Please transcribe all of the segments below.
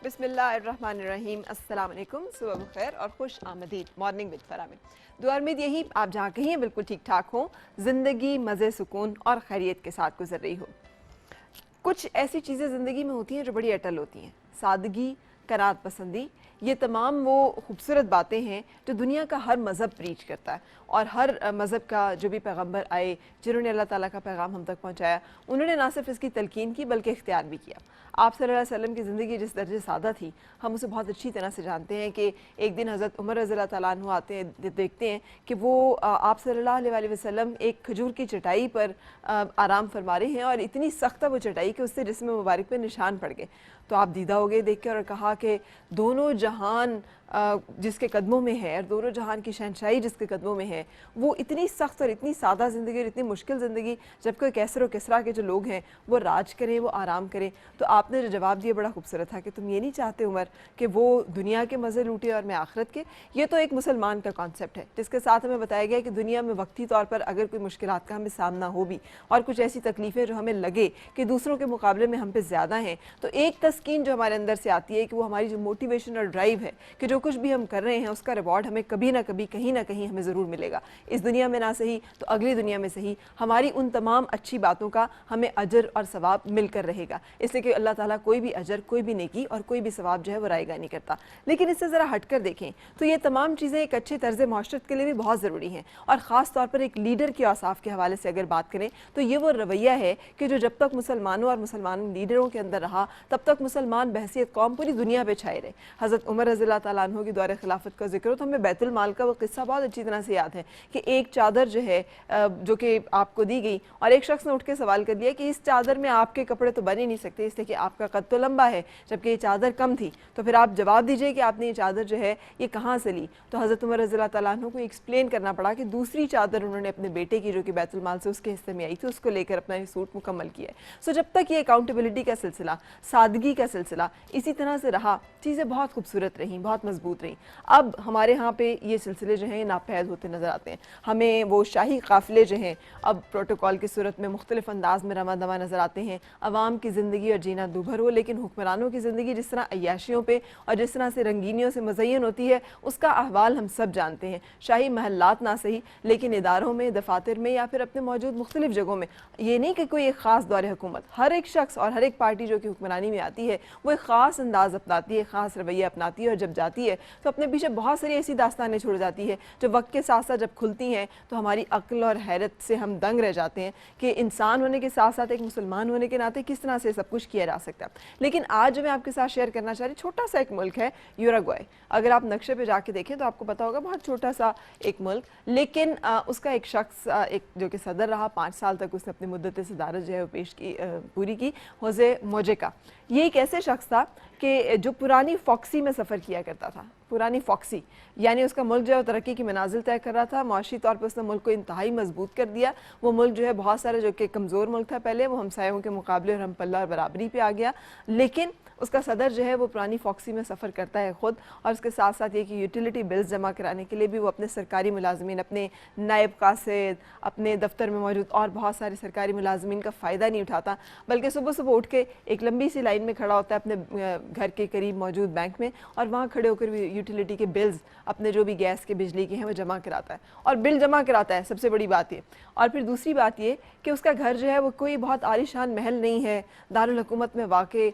बिस्मिल्लाहिर्रहमानिर्रहीम, अस्सलाम वालेकुम, सुबह बखैर और खुश आमदीद। मॉर्निंग विद फरा में दुआ उम्मीद यही आप जहाँ कहीं हैं बिल्कुल ठीक ठाक हो, ज़िंदगी मज़े सुकून और खैरियत के साथ गुजर रही हो। कुछ ऐसी चीज़ें ज़िंदगी में होती हैं जो बड़ी अटल होती हैं। सादगी, कनात पसंदी, ये तमाम वो खूबसूरत बातें हैं जो दुनिया का हर मज़हब प्रीच करता है। और हर मज़हब का जो भी पैगम्बर आए, जिन्होंने अल्लाह ताला का पैगाम हम तक पहुँचाया, उन्होंने ना सिर्फ इसकी तलकीन की बल्कि इख्तियार भी किया। आप सल्लल्लाहु अलैहि वसल्लम की ज़िंदगी जिस दर्जे सादा थी, हम उसे बहुत अच्छी तरह से जानते हैं कि एक दिन हज़रत उमर रज़ी अल्लाह तआला अन्हु आते हैं, देखते हैं कि वो आप सल्लल्लाहु अलैहि वसल्लम एक खजूर की चटाई पर आराम फरमा रहे हैं और इतनी सख्त है वो चटाई कि उससे जिस्म मुबारक पे निशान पड़ गए। तो आप दीदा हो गए देख के और कहा कि दोनों जहान जिसके कदमों में है और दोनों जहान की शहनशाही जिसके कदमों में है, वो इतनी सख्त और इतनी सादा ज़िंदगी और इतनी मुश्किल ज़िंदगी जब कोई कैसर व किसरा के जो लोग हैं वो राज करें, वो आराम करें। तो आपने जो जवाब दिया बड़ा खूबसूरत था कि तुम ये नहीं चाहते उमर कि वो दुनिया के मज़े लूटे और मैं आखिरत के। ये तो एक मुसलमान का कॉन्सेप्ट है जिसके साथ हमें बताया गया कि दुनिया में वक्ती तौर पर अगर कोई मुश्किलात का हमें सामना हो भी और कुछ ऐसी तकलीफ़ें जो हमें लगे कि दूसरों के मुकाबले में हम पे ज़्यादा हैं, तो एक तस्कीन जो हमारे अंदर से आती है कि वो हमारी जो मोटिवेशन और ड्राइव है कि जो कुछ भी हम कर रहे हैं उसका रिवॉर्ड हमें कभी ना कभी कहीं ना कहीं हमें ज़रूर मिलेगा। इस दुनिया में ना सही तो अगली दुनिया में सही हमारी उन तमाम अच्छी बातों का हमें अजर और सवाब मिलकर रहेगा। इसलिए कि अल्लाह ताला कोई भी अजर, कोई भी नेकी और कोई भी सवाब जो है वो रायगा नहीं करता। लेकिन इससे ज़रा हट कर देखें तो ये तमाम चीज़ें एक अच्छे तर्ज़ माशरत के लिए भी बहुत ज़रूरी हैं। और ख़ास तौर पर एक लीडर के औसाफ के हवाले से अगर बात करें तो ये वो रवैया है कि जो जब तक मुसलमानों और मुसलमान लीडरों के अंदर रहा तब तक मुसलमान बहसियत कौम पूरी दुनिया पर छाए रहे। हज़रत उमर रज़ी अल्लाह तआला अन्हु की दौर खिलाफत का जिक्र हो तो हमें बैतुल माल का वो किस्सा बहुत अच्छी तरह से याद है कि एक चादर जो है जो कि आपको दी गई और एक शख्स ने उठ के सवाल कर दिया कि इस चादर में आपके कपड़े तो बन ही नहीं सकते इसलिए कि आपका कद तो लंबा है जबकि ये चादर कम थी, तो फिर आप जवाब दीजिए कि आपने ये चादर जो है ये कहाँ से ली। तो हज़रत उमर रज़ी अल्लाह तआला अन्हु को एक्सप्लेन करना पड़ा कि दूसरी चादर उन्होंने अपने बेटे की जो कि बैतुल माल से उसके हिस्से में आई थी उसको लेकर अपना ये सूट मुकम्मल किया है। सो जब तक ये अकाउंटेबिलिटी का सिलसिला, सादगी का सिलसिला इसी तरह से रहा, चीज़ें बहुत खूबसूरत रहीं, बहुत मजबूत रहीं। अब हमारे यहाँ पे ये सिलसिले जो हैं नापैद होते नज़र आते हैं। हमें वो शाही काफ़िले जो हैं अब प्रोटोकॉल की सूरत में मुख्तलिफ अंदाज में रवा दवा नज़र आते हैं। अवाम की ज़िंदगी और जीना दूभर हो, लेकिन हुक्मरानों की ज़िंदगी जिस तरह अय्याशियों पे और जिस तरह से रंगीनियों से मुज़य्यन होती है उसका अहवाल हम सब जानते हैं। शाही महल्लात ना सही लेकिन इदारों में, दफातर में या फिर अपने मौजूद मुख्तलिफ जगहों में, ये नहीं कि कोई एक ख़ास दौर हुकूमत, हर एक शख्स और हर एक पार्टी जो कि हुक्मरानी में आती है वो एक ख़ास अंदाज़ अपनाती है, ख़ास रवैया अपनाती है और जब जाती है तो अपने पीछे बहुत सारी ऐसी दास्तानें छोड़ जाती है जो वक्त के साथ साथ जब खुलती हैं तो हमारी अक्ल और हैरत से हम दंग रह जाते हैं कि इंसान होने के साथ साथ एक मुसलमान होने के नाते किस तरह से सब कुछ किया जा सकता है। लेकिन आज जो मैं आपके साथ शेयर करना चाह रही, छोटा सा एक मुल्क है यूरुग्वे। अगर आप नक्शे पे जाके देखें तो आपको पता होगा बहुत छोटा सा एक मुल्क, लेकिन उसका एक शख्स एक जो कि सदर रहा 5 साल तक, उसने अपनी मुद्दत सदारत जो है वो पूरी की, होजे मोजेका। ये एक ऐसे शख्स था कि जो पुरानी फॉक्सी में सफ़र किया करता था। पुरानी फॉक्सी यानी उसका मुल्क जो है तरक्की की मनाजिल तय कर रहा था, माशी तौर पर उसने मुल्क को इंतहाई मजबूत कर दिया। वो मुल्क जो है बहुत सारे जो कि कमज़ोर मुल्क था पहले, वो हमसायों के मुकाबले और हम पल्ला और बराबरी पे आ गया। लेकिन उसका सदर जो है वो पुरानी फॉक्सी में सफ़र करता है ख़ुद, और उसके साथ साथ ये कि यूटिलिटी बिल्स जमा कराने के लिए भी वो अपने सरकारी मुलाजमीन, अपने नायब कासिद, अपने दफ्तर में मौजूद और बहुत सारे सरकारी मुलाजमीन का फ़ायदा नहीं उठाता, बल्कि सुबह सुबह उठ के एक लंबी सी लाइन में खड़ा होता है अपने घर के करीब मौजूद बैंक में और वहाँ खड़े होकर यूटिलिटी के बिल्स अपने जो भी गैस के, बिजली के हैं वो जमा कराता है और बिल जमा कराता है। सबसे बड़ी बात ये, और फिर दूसरी बात ये कि उसका घर जो है वो कोई बहुत आलीशान महल नहीं है, दारुल हुकूमत में वाक़े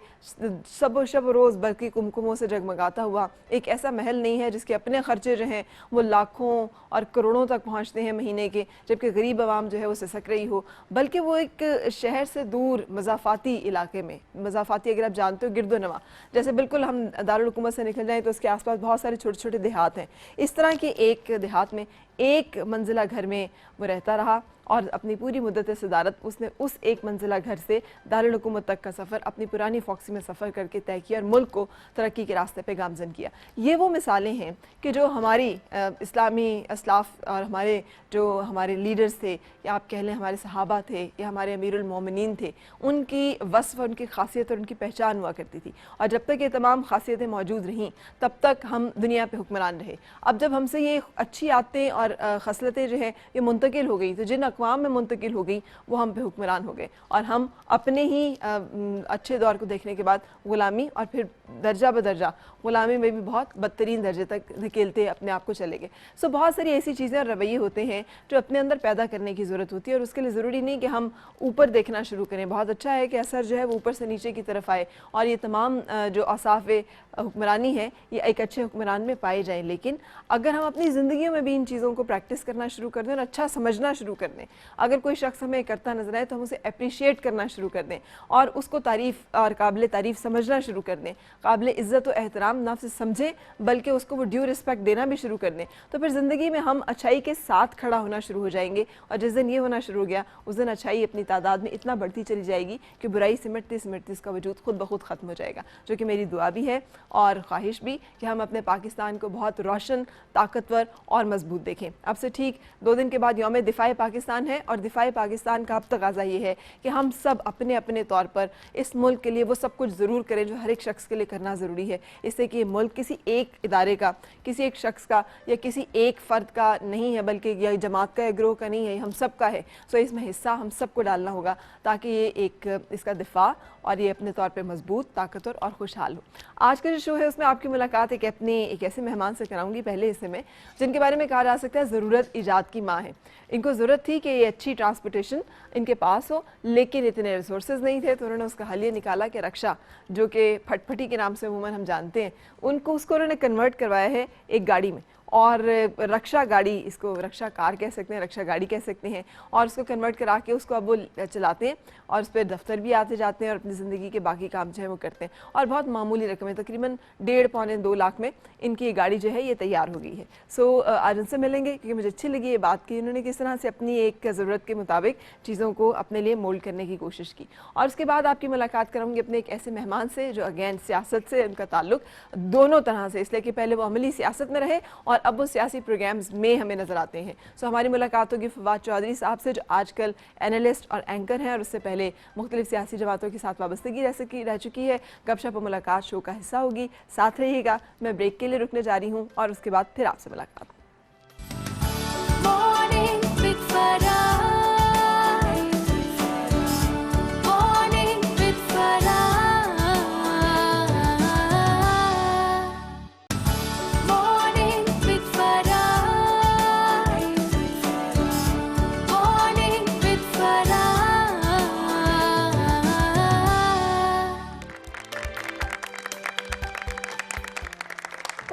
सब शब रोज़ बल्कि कुमकुमों से जगमगाता हुआ एक ऐसा महल नहीं है जिसके अपने खर्चे जो हैं वो लाखों और करोड़ों तक पहुँचते हैं महीने के, जबकि गरीब आवाम जो है वो सिसक रही हो। बल्कि वो एक शहर से दूर मज़ाफ़ाती इलाके में, मज़ाफ़ाती अगर आप जानते हो गिरदोनवा, जैसे बिल्कुल हम दारुल हुकूमत से निकल जाएँ तो उसके आसपास बहुत सारे छोटे छोटे देहात हैं। इस तरह के एक देहात में एक मंजिला घर में वो रहता रहा और अपनी पूरी मुद्दत सदारत उसने उस एक मंजिला घर से दारुल हुकूमत तक का सफ़र अपनी पुरानी फॉक्सी में सफ़र करके तय किया और मुल्क को तरक्की के रास्ते पे गामजन किया। ये वो मिसालें हैं कि जो हमारी इस्लामी असलाफ और हमारे लीडर्स थे, या आप कह लें हमारे सहाबा थे या हमारे अमीरुल मोमिनीन थे, उनकी वस्फ़, उनकी खासियत और उनकी पहचान हुआ करती थी। और जब तक ये तमाम खासियतें मौजूद रहीं तब तक हम दुनिया पर हुक्मरान रहे। अब जब हमसे ये अच्छी आदतें और खसलतें जो हैं ये मुंतकिल हो गई, तो जिन अक़वाम में मुंतकिल हो गई वो हम पे हुक्मरान हो गए और हम अपने ही अच्छे दौर को देखने के बाद ग़ुलामी और फिर दर्जा बदर्जा ग़ुलामी में भी बहुत बदतरीन दर्जे तक धकेलते अपने आप को चले गए। सो बहुत सारी ऐसी चीज़ें और रवैये होते हैं जो अपने अंदर पैदा करने की ज़रूरत होती है, और उसके लिए ज़रूरी नहीं कि हम ऊपर देखना शुरू करें। बहुत अच्छा है कि असर जो है वो ऊपर से नीचे की तरफ आए और ये तमाम जो औसाफ़ हुक्मरानी है ये एक अच्छे हुक्मरान में पाए जाएँ, लेकिन अगर हम अपनी ज़िंदगियों में भी इन चीज़ों को प्रैक्टिस करना शुरू कर दें और अच्छा समझना शुरू कर दें, अगर कोई शख्स हमें करता नजर आए तो हम उसे अप्रिशिएट करना शुरू कर दें और उसको तारीफ़ और काबिल तारीफ़ समझना शुरू कर दें, काबिल इज़्ज़त और एहतराम ना सिर्फ समझें बल्कि उसको वो ड्यू रिस्पेक्ट देना भी शुरू कर दें, तो फिर ज़िंदगी में हम अच्छाई के साथ खड़ा होना शुरू हो जाएंगे। और जिस दिन ये होना शुरू हो गया उस दिन अच्छाई अपनी तादाद में इतना बढ़ती चली जाएगी कि बुराई सिमटते सिमटते इसका वजूद खुद ब खुद ख़त्म हो जाएगा, जो कि मेरी दुआ भी है और ख्वाहिश भी कि हम अपने पाकिस्तान को बहुत रोशन, ताकतवर और मजबूत देखें। अब से ठीक 2 दिन के बाद यौम दिफ़ाए पाकिस्तान है और दिफ़ाए पाकिस्तान का अब तकाज़ा ये है कि हम सब अपने अपने तौर पर इस मुल्क के लिए वो सब कुछ ज़रूर करें जो हर एक शख्स के लिए करना ज़रूरी है, इससे कि ये मुल्क किसी एक इदारे का, किसी एक शख्स का या किसी एक फ़र्द का नहीं है, बल्कि यह जमात का या ग्रोह का नहीं है, हम सब का है। सो इसमें हिस्सा हम सबको डालना होगा ताकि ये एक इसका दिफा और ये अपने तौर पे मजबूत, ताकतवर और खुशहाल हो। आज का जो शो है उसमें आपकी मुलाकात एक ऐसे मेहमान से कराऊंगी पहले हिस्से में जिनके बारे में कहा जा सकता है ज़रूरत ईजाद की माँ है। इनको ज़रूरत थी कि ये अच्छी ट्रांसपोर्टेशन इनके पास हो, लेकिन इतने रिसोर्सेज नहीं थे, तो उन्होंने उसका हल ये निकाला कि रक्षा, जो कि फटफटी के नाम से अमूमन हम जानते हैं, उसको उन्होंने कन्वर्ट करवाया है एक गाड़ी में, और रक्षा गाड़ी, इसको रक्षा कार कह सकते हैं, रक्षा गाड़ी कह सकते हैं, और उसको कन्वर्ट करा के उसको अब वो चलाते हैं और उस पर दफ्तर भी आते जाते हैं और अपनी ज़िंदगी के बाकी काम जो है वो करते हैं। और बहुत मामूली रकम है, तकरीबन 1.5-2 लाख में इनकी ये गाड़ी जो है ये तैयार हो गई है। सो आज उनसे मिलेंगे क्योंकि मुझे अच्छी लगी ये बात कि उन्होंने किस तरह से अपनी एक ज़रूरत के मुताबिक चीज़ों को अपने लिए मोल्ड करने की कोशिश की। और उसके बाद आपकी मुलाकात कराऊंगी अपने एक ऐसे मेहमान से जो अगेन सियासत से उनका ताल्लुक दोनों तरह से, इसलिए कि पहले वो अमली सियासत में रहे और अब वो सियासी प्रोग्राम्स में हमें नजर आते हैं। सो हमारी मुलाकात होगी फवाद चौधरी साहब से जो आजकल एनालिस्ट और एंकर हैं और उससे पहले मुख्तलिफ सियासी जमातों के साथ वाबस्तगी रह चुकी है। गपशप और मुलाकात शो का हिस्सा होगी, साथ रहिएगा। मैं ब्रेक के लिए रुकने जा रही हूँ और उसके बाद फिर आपसे मुलाकात।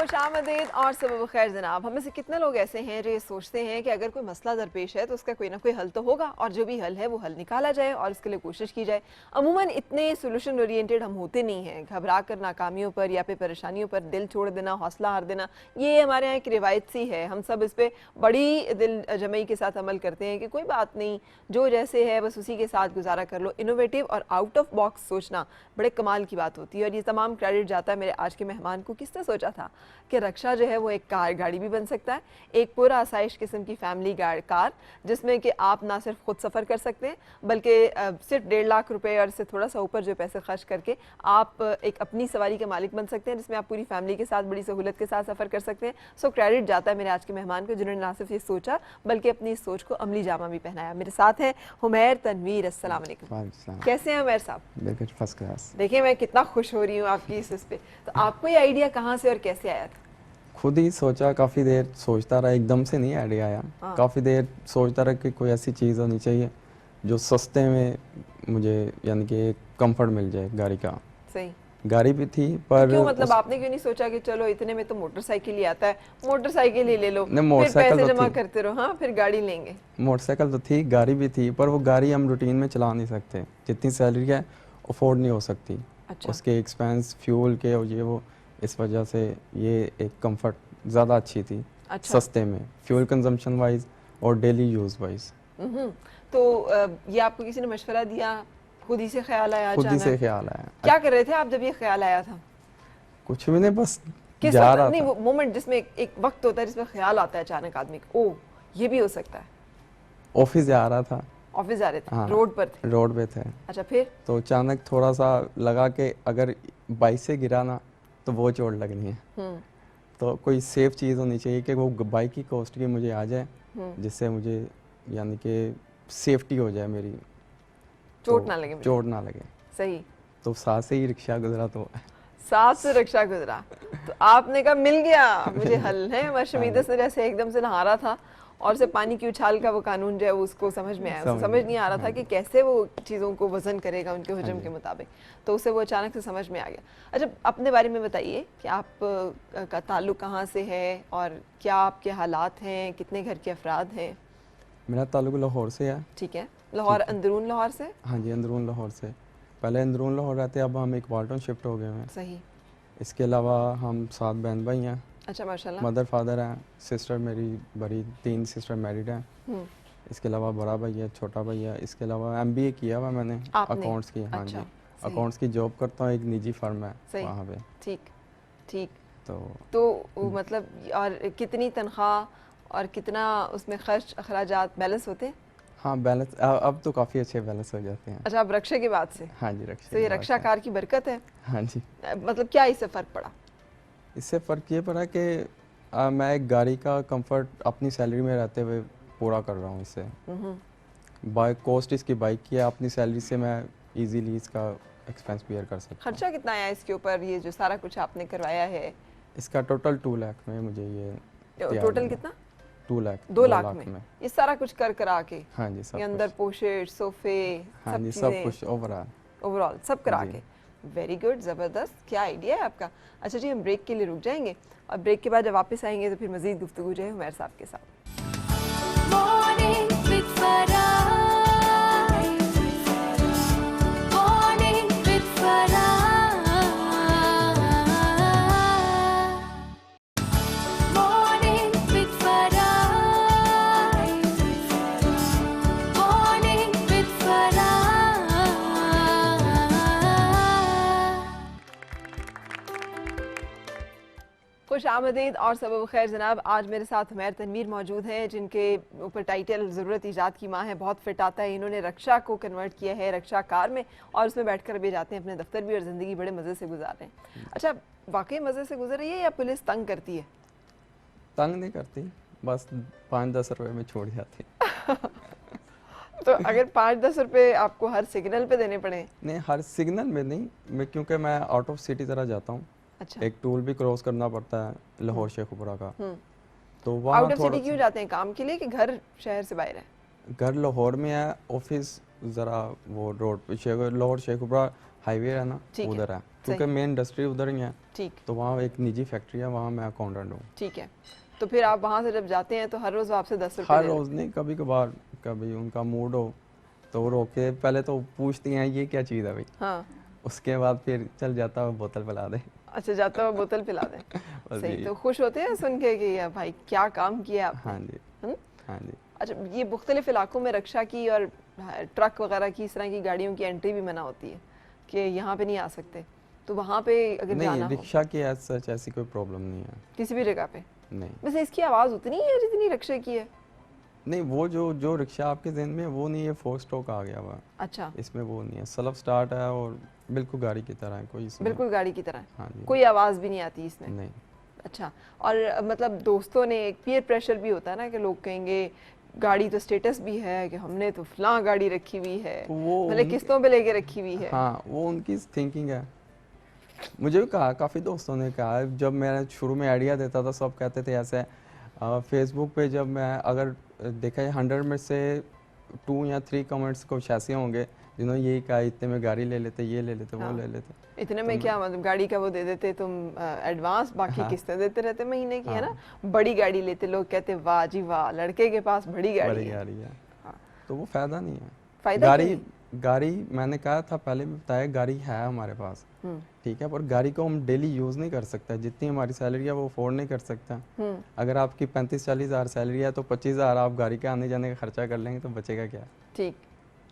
खुशामदीद और सुबह खैर जनाब। हम में से कितने लोग ऐसे हैं जो ये सोचते हैं कि अगर कोई मसला दरपेश है तो उसका कोई ना कोई हल तो होगा और जो भी हल है वो हल निकाला जाए और उसके लिए कोशिश की जाए। अमूमन इतने सोल्यूशन ओरिएंटेड हम होते नहीं हैं। घबरा कर नाकामियों पर या फिर परेशानियों पर दिल छोड़ देना, हौसला हार देना, ये हमारे यहाँ एक रिवायत सी है। हम सब इस पर बड़ी दिल जमई के साथ अमल करते हैं कि कोई बात नहीं, जो जैसे है बस उसी के साथ गुजारा कर लो। इनोवेटिव और आउट ऑफ बॉक्स सोचना बड़े कमाल की बात होती है और ये तमाम क्रेडिट जाता है मेरे आज के मेहमान को। किसने सोचा था कि रक्षा जो है वो एक कार गाड़ी भी बन सकता है, एक पूरा आसाइश किस्म की फैमिली कार जिसमें कि आप ना सिर्फ खुद सफ़र कर सकते हैं बल्कि सिर्फ 1.5 लाख रुपए और इससे थोड़ा सा ऊपर जो पैसे खर्च करके आप एक अपनी सवारी के मालिक बन सकते हैं, जिसमें आप पूरी फैमिली के साथ बड़ी सहूलत के साथ सफ़र कर सकते हैं। सो क्रेडिट जाता है मेरे आज के मेहमान को जिन्होंने ना सिर्फ ये सोचा बल्कि अपनी इस सोच को अमली जामा भी पहनाया। मेरे साथ हैं हुमैर तनवीर। अस्सलाम वालेकुम। कैसे हैं हुमैर साहब? बिल्कुल फर्स्ट क्लास। देखिए मैं कितना खुश हो रही हूँ आपकी इस पे। तो आपको ये आइडिया कहाँ से और कैसे आया था? खुद ही सोचा, काफ़ी देर सोचता रहा, एकदम से नहीं आइडिया आया। काफ़ी देर सोचता रहा कि कोई ऐसी चीज़ होनी चाहिए जो सस्ते में मुझे यानी कि कंफर्ट मिल जाए गाड़ी का। सही गाड़ी भी थी पर क्यों, मतलब आपने क्यों नहीं सोचा कि चलो इतने में तो मोटरसाइकिल ही आता है, मोटरसाइकिल ही ले लो, फिर पैसे जमा करते रहो, हाँ फिर गाड़ी लेंगे। मोटरसाइकिल तो थी, गाड़ी भी थी, पर वो गाड़ी हम रूटीन में चला नहीं सकते, जितनी सैलरी है अफोर्ड नहीं हो सकती। अच्छा। उसके एक्सपेंस फ्यूल के और ये वो, इस वजह से ये एक कंफर्ट ज़्यादा अच्छी थी। अच्छा। सस्ते में फ्यूल कंजम्पशन वाइज और डेली यूज़ वाइज। तो ये आपको किसी ने मशवरा दिया, खुद ही से ख्याल आया? खुद ही से ख्याल आया। क्या कर रहे थे आप जब ये ख्याल आया था? कुछ भी नहीं, बस किस जा रहा नहीं, था। वो मोमेंट जिसमें एक वक्त होता है जिसमें ख्याल आता है अचानक आदमी को, ओ ये भी हो सकता है। ऑफिस जा रहा था। ऑफिस जा रहे थे? हाँ, रोड पर थे? रोड पे थे। अच्छा, फिर? तो अचानक थोड़ा सा लगा कि अगर बाइक से गिरा ना तो वो चोट लगनी है। तो कोई सेफ चीज़ होनी चाहिए कि वो बाइक की कॉस्ट की मुझे आ जाए, जिससे मुझे यानी कि सेफ्टी हो जाए मेरी, चोट तो ना लगे मुझे। चोट ना लगे। सही, तो साथ से ही रिक्शा गुजरा तो साथ से रिक्शा गुजरा तो आपने कहा मिल गया मुझे हल है। मशमीदस ने जैसे एकदम से नहा रहा था और से पानी की उछाल का वो कानून जो है वो उसको समझ में आया, उसे समझ नहीं आ रहा था कि कैसे वो चीज़ों को वजन करेगा उनके हुजम के मुताबिक, तो उसे वो अचानक से समझ में आ गया। अच्छा, अपने बारे में बताइए कि आप का ताल्लुक कहाँ से है और क्या आपके हालात हैं, कितने घर के अफराद हैं? मेरा ताल्लुक लाहौर से है। ठीक है, लाहौर अंदरून लाहौर से? हाँ जी, अंदरून लाहौर से। पहले अंदरून लाहौर रहते, अब हम इकबालटन शिफ्ट हो गए हैं। सही। इसके अलावा हम 7 बहन भाई हैं। अच्छा, माशाल्लाह। मदर फादर हैं, सिस्टर मेरी बड़ी 3 सिस्टर मैरिड हैं। इसके अलावा बड़ा भाई है, छोटा भाई है। इसके अलावा MBA किया हुआ मैंने, अकाउंट्स की। हाँ अच्छा, जी, अकाउंट्स की जॉब करता हूँ, एक निजी फर्म है वहाँ पे। ठीक ठीक। तो मतलब और कितनी तनख्वाह और कितना उसमें खर्च अखराजात बैलेंस होते हैं? हाँ, बैलेंस अब तो काफ़ी अच्छे बैलेंस हो जाते हैं। अच्छा, अब रक्षा के बाद से? हाँ जी, रक्षा। तो ये रक्षा कार की बरकत है? हाँ जी। मतलब क्या इससे फ़र्क पड़ा? इससे फ़र्क ये पड़ा कि मैं एक गाड़ी का कंफर्ट अपनी सैलरी में रहते हुए पूरा कर रहा हूँ इससे। बाइक कॉस्ट इसकी बाइक की है, अपनी सैलरी से मैं इजीली इसका एक्सपेंस बियर कर सकता हूँ। खर्चा कितना आया इसके ऊपर, ये जो सारा कुछ आपने करवाया है? इसका टोटल 2 लाख में मुझे ये टोटल कितना? 2 लाख। 2 लाख में ये सारा कुछ कर करा के? हाँ जी, सब ये अंदर पोशेट, सोफे, हाँ जी, सब कुछ ओवरऑल सब करा के। वेरी गुड, ज़बरदस्त, क्या आइडिया है आपका। अच्छा जी, हम ब्रेक के लिए रुक जाएंगे और ब्रेक के बाद जब वापस आएंगे तो फिर मज़ीद गुफ्तगू जो है हुमैर साहब के साथ। खुश आमदीद और सबब खैर जनाब। आज मेरे साथ हुमैर तनवीर मौजूद हैं, जिनके ऊपर टाइटल ज़रूरत ईजाद की माँ है, बहुत फिट आता है। इन्होंने रक्षा को कन्वर्ट किया है रक्षा कार में और उसमें बैठकर अभी जाते हैं अपने दफ्तर भी और ज़िंदगी बड़े मज़े से गुजार रहे हैं। अच्छा, वाकई मज़े से गुजर रही है या पुलिस तंग करती है? तंग नहीं करती, बस 5-10 रुपए में छोड़ जाती। तो अगर 5-10 रुपए आपको हर सिग्नल पे देने पड़े? नहीं, हर सिग्नल में नहीं, क्योंकि मैं आउट ऑफ सिटी तरह जाता हूँ। अच्छा। एक टूल भी क्रॉस करना पड़ता है लाहौर शेखुपुरा का। तो वहाँ आउट ऑफ सिटी क्यों जाते हैं, काम के लिए कि घर शहर से बाहर है? घर लाहौर में है, ऑफिस ज़रा वो रोड पे लाहौर शेखुपुरा हाईवे है ना, उधर है, क्योंकि मेन इंडस्ट्री उधर ही है। ठीक। तो वहाँ एक निजी फैक्ट्री है, वहाँ मैं अकाउंटेंट हूँ। ठीक है, तो फिर आप वहाँ से जब जाते हैं तो हर रोज़ आपसे 10 रुपये? हर रोज़ नहीं, कभी कभार, कभी उनका मूड हो तो रोके, पहले तो पूछती हैं ये क्या चीज़ है भाई। हाँ। उसके बाद फिर चल जाता है, बोतल पिला दे। अच्छा, जाता हुआ बोतल पिला दें। सही। तो खुश होते हैं सुन के कि भाई क्या काम किया आपने? हाँ जी। हाँ जी। अच्छा, ये मुख्तलिफ इलाकों में रक्षा की और ट्रक वगैरह की इस तरह की गाड़ियों की एंट्री भी मना होती है कि यहाँ पे नहीं आ सकते, तो वहाँ पे अगर नहीं, जाना रिक्शा की सच ऐसी कोई प्रॉब्लम नहीं है किसी भी जगह पे? नहीं। वैसे इसकी आवाज़ उतनी है जितनी रिक्शे की है? नहीं, वो जो रिक्शा आपके जहन में है वो नहीं है, 4 स्ट्रोक आ गया हुआ। अच्छा। इसमें वो नहीं है, सेल्फ स्टार्ट है और बिल्कुल गाड़ी की तरह है, कोई इसमें बिल्कुल गाड़ी की तरह? हाँ जी। कोई आवाज़ भी नहीं आती इसमें? नहीं। अच्छा, और मतलब दोस्तों ने एक पीयर प्रेशर भी होता है ना कि लोग कहेंगे गाड़ी तो स्टेटस भी है कि हमने तो फलां गाड़ी रखी हुई है, मतलब किस्तों पे लेके रखी हुई है। हाँ, वो उनकी थिंकिंग है। मुझे भी कहा, काफ़ी दोस्तों ने कहा, जब मैं शुरू में आइडिया देता था सब कहते थे ऐसे। फेसबुक पे जब मैं अगर देखा है 100 में से 2 या 3 कमेंट्स कुछ ऐसे होंगे जिन्होंने यही कहा इतने में गाड़ी ले लेते, ये ले लेते, वो ले लेते। इतने में क्या मतलब गाड़ी का वो दे देते तुम एडवांस, बाकी किस्तें देते रहते महीने की, है ना। बड़ी गाड़ी लेते, लोग कहते वाह जी वाह, लड़के के पास बड़ी गाड़ी है। तो वो फायदा नहीं है। फायदा गाड़ी मैंने कहा था पहले भी बताया, गाड़ी है हमारे पास, ठीक है, पर गाड़ी को हम डेली यूज़ नहीं कर सकते। जितनी हमारी सैलरी है वो अफोर्ड नहीं कर सकता। अगर आपकी 35-40 हज़ार सैलरी है तो 25 हज़ार आप गाड़ी के आने जाने का खर्चा कर लेंगे तो बचेगा क्या?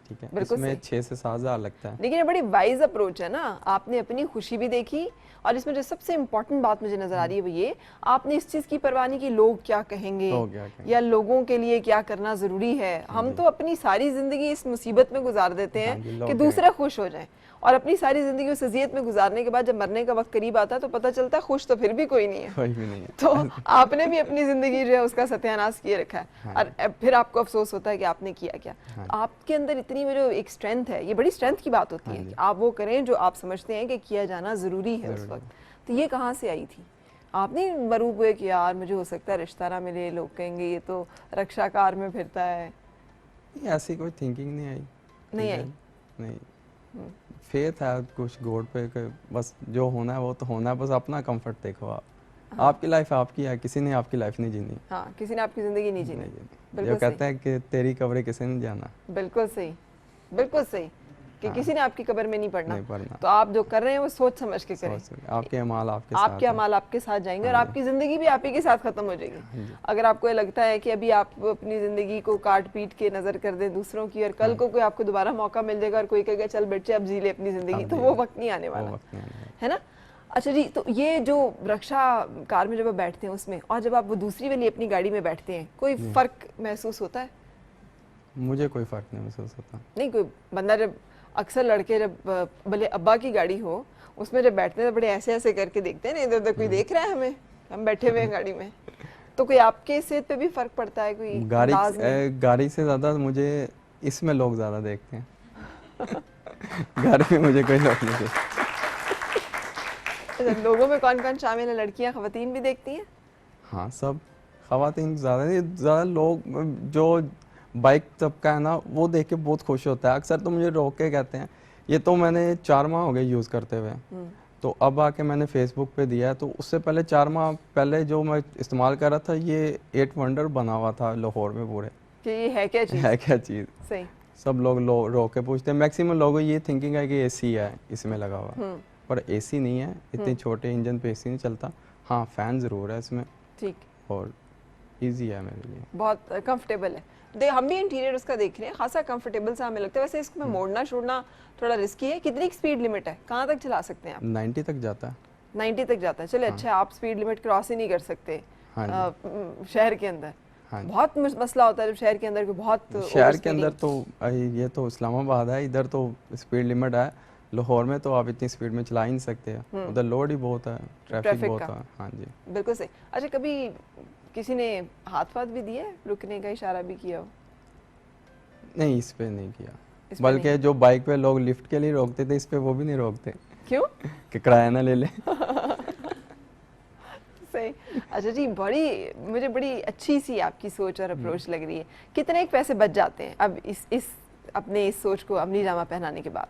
ठीक है, बिल्कुल इसमें सही। 6 से 7 हज़ार लगता है। लेकिन ये बड़ी वाइज अप्रोच है ना, आपने अपनी खुशी भी देखी और इसमें जो सबसे इम्पोर्टेंट बात मुझे नजर आ रही है वो ये, आपने इस चीज़ की परवाह नहीं की लोग क्या कहेंगे तो क्या कहेंगे। या लोगों के लिए क्या करना ज़रूरी है। हम जी। तो अपनी सारी ज़िंदगी इस मुसीबत में गुजार देते हाँ जी, हैं लोग कि क्या दूसरे खुश हो जाएं, और अपनी सारी ज़िंदगी उस अजियत में गुजारने के बाद जब मरने का वक्त करीब आता है तो पता चलता है खुश तो फिर भी कोई नहीं है। कोई भी नहीं है। तो आपने भी अपनी ज़िंदगी जो है उसका सत्यानाश किए रखा है, हाँ और अब फिर आपको अफसोस होता है कि आपने किया क्या। हाँ। आपके अंदर इतनी वो जो एक स्ट्रेंथ है, ये बड़ी स्ट्रेंथ की बात होती है हाँ जी। कि आप वो करें जो आप समझते हैं कि किया जाना ज़रूरी है उस ज़रूरी वक्त। तो ये कहाँ से आई थी? आप नहीं मरूब हुए कि यार मुझे हो सकता है रिश्ता ना मिले, लोग कहेंगे ये तो रक्षा कार में फिरता है? नहीं, ऐसी कोई थिंकिंग नहीं आई। नहीं ठीक है? आई? नहीं, फेथ है कुछ गॉड पे कि बस जो होना है वो तो होना है, बस अपना कंफर्ट देखो आप। आपकी लाइफ आपकी है, किसी ने आपकी लाइफ नहीं जीनी। हाँ, किसी ने आपकी ज़िंदगी नहीं जीनी। नहीं जीनी। बिल्कुल जो कहते हैं कि तेरी कब्र किसी ने जाना, बिल्कुल सही, बिल्कुल सही, कि हाँ। किसी ने आपकी कब्र में नहीं पड़ना। नहीं पढ़ना। तो आप जो कर रहे हैं वो सोच समझ के करें। आपके अमाल आपके साथ आपके हैं। अमाल आपके साथ जाएंगे और हाँ। आपकी ज़िंदगी भी आप ही के साथ ख़त्म हो जाएगी। हाँ जी। अगर आपको ये लगता है कि अभी आप अपनी ज़िंदगी को काट पीट के नज़र कर दें दूसरों की, और कल हाँ। को कोई आपको दोबारा मौका मिल जाएगा और कोई कहेगा चल बच्चे अब जी ले अपनी ज़िंदगी, अब तो जी वो ले। वक्त नहीं आने वो वाला, वक्त नहीं आने वाला। है ना? अच्छा जी, तो ये जो रक्षा कार में जब आप बैठते हैं उसमें, और जब आप वो दूसरी वाली अपनी गाड़ी में बैठते हैं, कोई जी। फ़र्क महसूस होता है? मुझे कोई फर्क नहीं महसूस होता। नहीं, कोई बंदा जब, अक्सर लड़के जब भले अब्बा की गाड़ी हो उसमें जब बैठते हैं तो बड़े ऐसे ऐसे करके देखते हैं ना, इधर उधर कोई देख रहा है हमें, हम बैठे हुए हैं गाड़ी में, तो कोई आपके सेहत पे भी फर्क पड़ता है? कोई अंदाज में? गाड़ी से ज़्यादा मुझे इसमें लोग ज़्यादा देखते हैं। घर में मुझे कोई लोग नहीं देखते। अच्छा, लोगों में कौन कौन शामिल है? लड़कियां, खवातीन भी देखती हैं? हाँ, सब ख़वातीन ज़्यादा नहीं, ज़्यादा लोग जो बाइक तबका है ना वो देख के बहुत खुश होता है। अक्सर तो मुझे रोक के कहते हैं, ये तो मैंने 4 माह हो गए यूज़ करते हुए, तो अब आके मैंने फेसबुक पे दिया है। तो उससे पहले 4 माह पहले जो मैं इस्तेमाल कर रहा था, ये 8 वंडर बना हुआ था लाहौर में पूरे। कि ये है क्या चीज़? है क्या चीज़? सही। सब लोग रोक के पूछते हैं। मैक्सिमम लोगों ये थिंकिंग है कि एसी है इसमें लगा हुआ, पर एसी नहीं है। इतने छोटे इंजन पे एसी नहीं चलता। हाँ, फ़ैन ज़रूर है इसमें, ठीक, और इजी है मेरे लिए। बहुत कंफर्टेबल है। हम भी इंटीरियर उसका देख रहे हैं, खासा कंफर्टेबल सा हमें लगता है। वैसे इसको में मोड़ना छोड़ना थोड़ा रिस्की है। कितनी स्पीड लिमिट है, कहाँ तक चला सकते हैं आप? 90 तक जाता है। 90 तक जाता है। चले, अच्छा, आप स्पीड लिमिट क्रॉस ही नहीं कर सकते हाँ शहर के अंदर। हाँ जी। बहुत मसला होता है जब शहर के अंदर को बहुत शहर के अंदर तो ये तो इस्लामाबाद है, इधर तो स्पीड लिमिट है। लाहौर में तो आप इतनी स्पीड में चला ही नहीं सकते, उधर लोड ही बहुत है, ट्रैफिक बहुत है। हाँ जी, बिल्कुल सही। अच्छा, कभी किसी ने हाथ वाथ भी दिया है, रुकने का इशारा भी किया हो? नहीं, इस पे नहीं किया। इस पे बल्कि जो बाइक पे लोग लिफ्ट के लिए रोकते थे, इस पे वो भी नहीं रोकते क्यों? कि किराया ना ले ले। सही। अच्छा जी, मुझे बड़ी अच्छी सी आपकी सोच और अप्रोच लग रही है। कितने एक पैसे बच जाते हैं अब इस अपने इस सोच को अमली जामा पहनाने के बाद?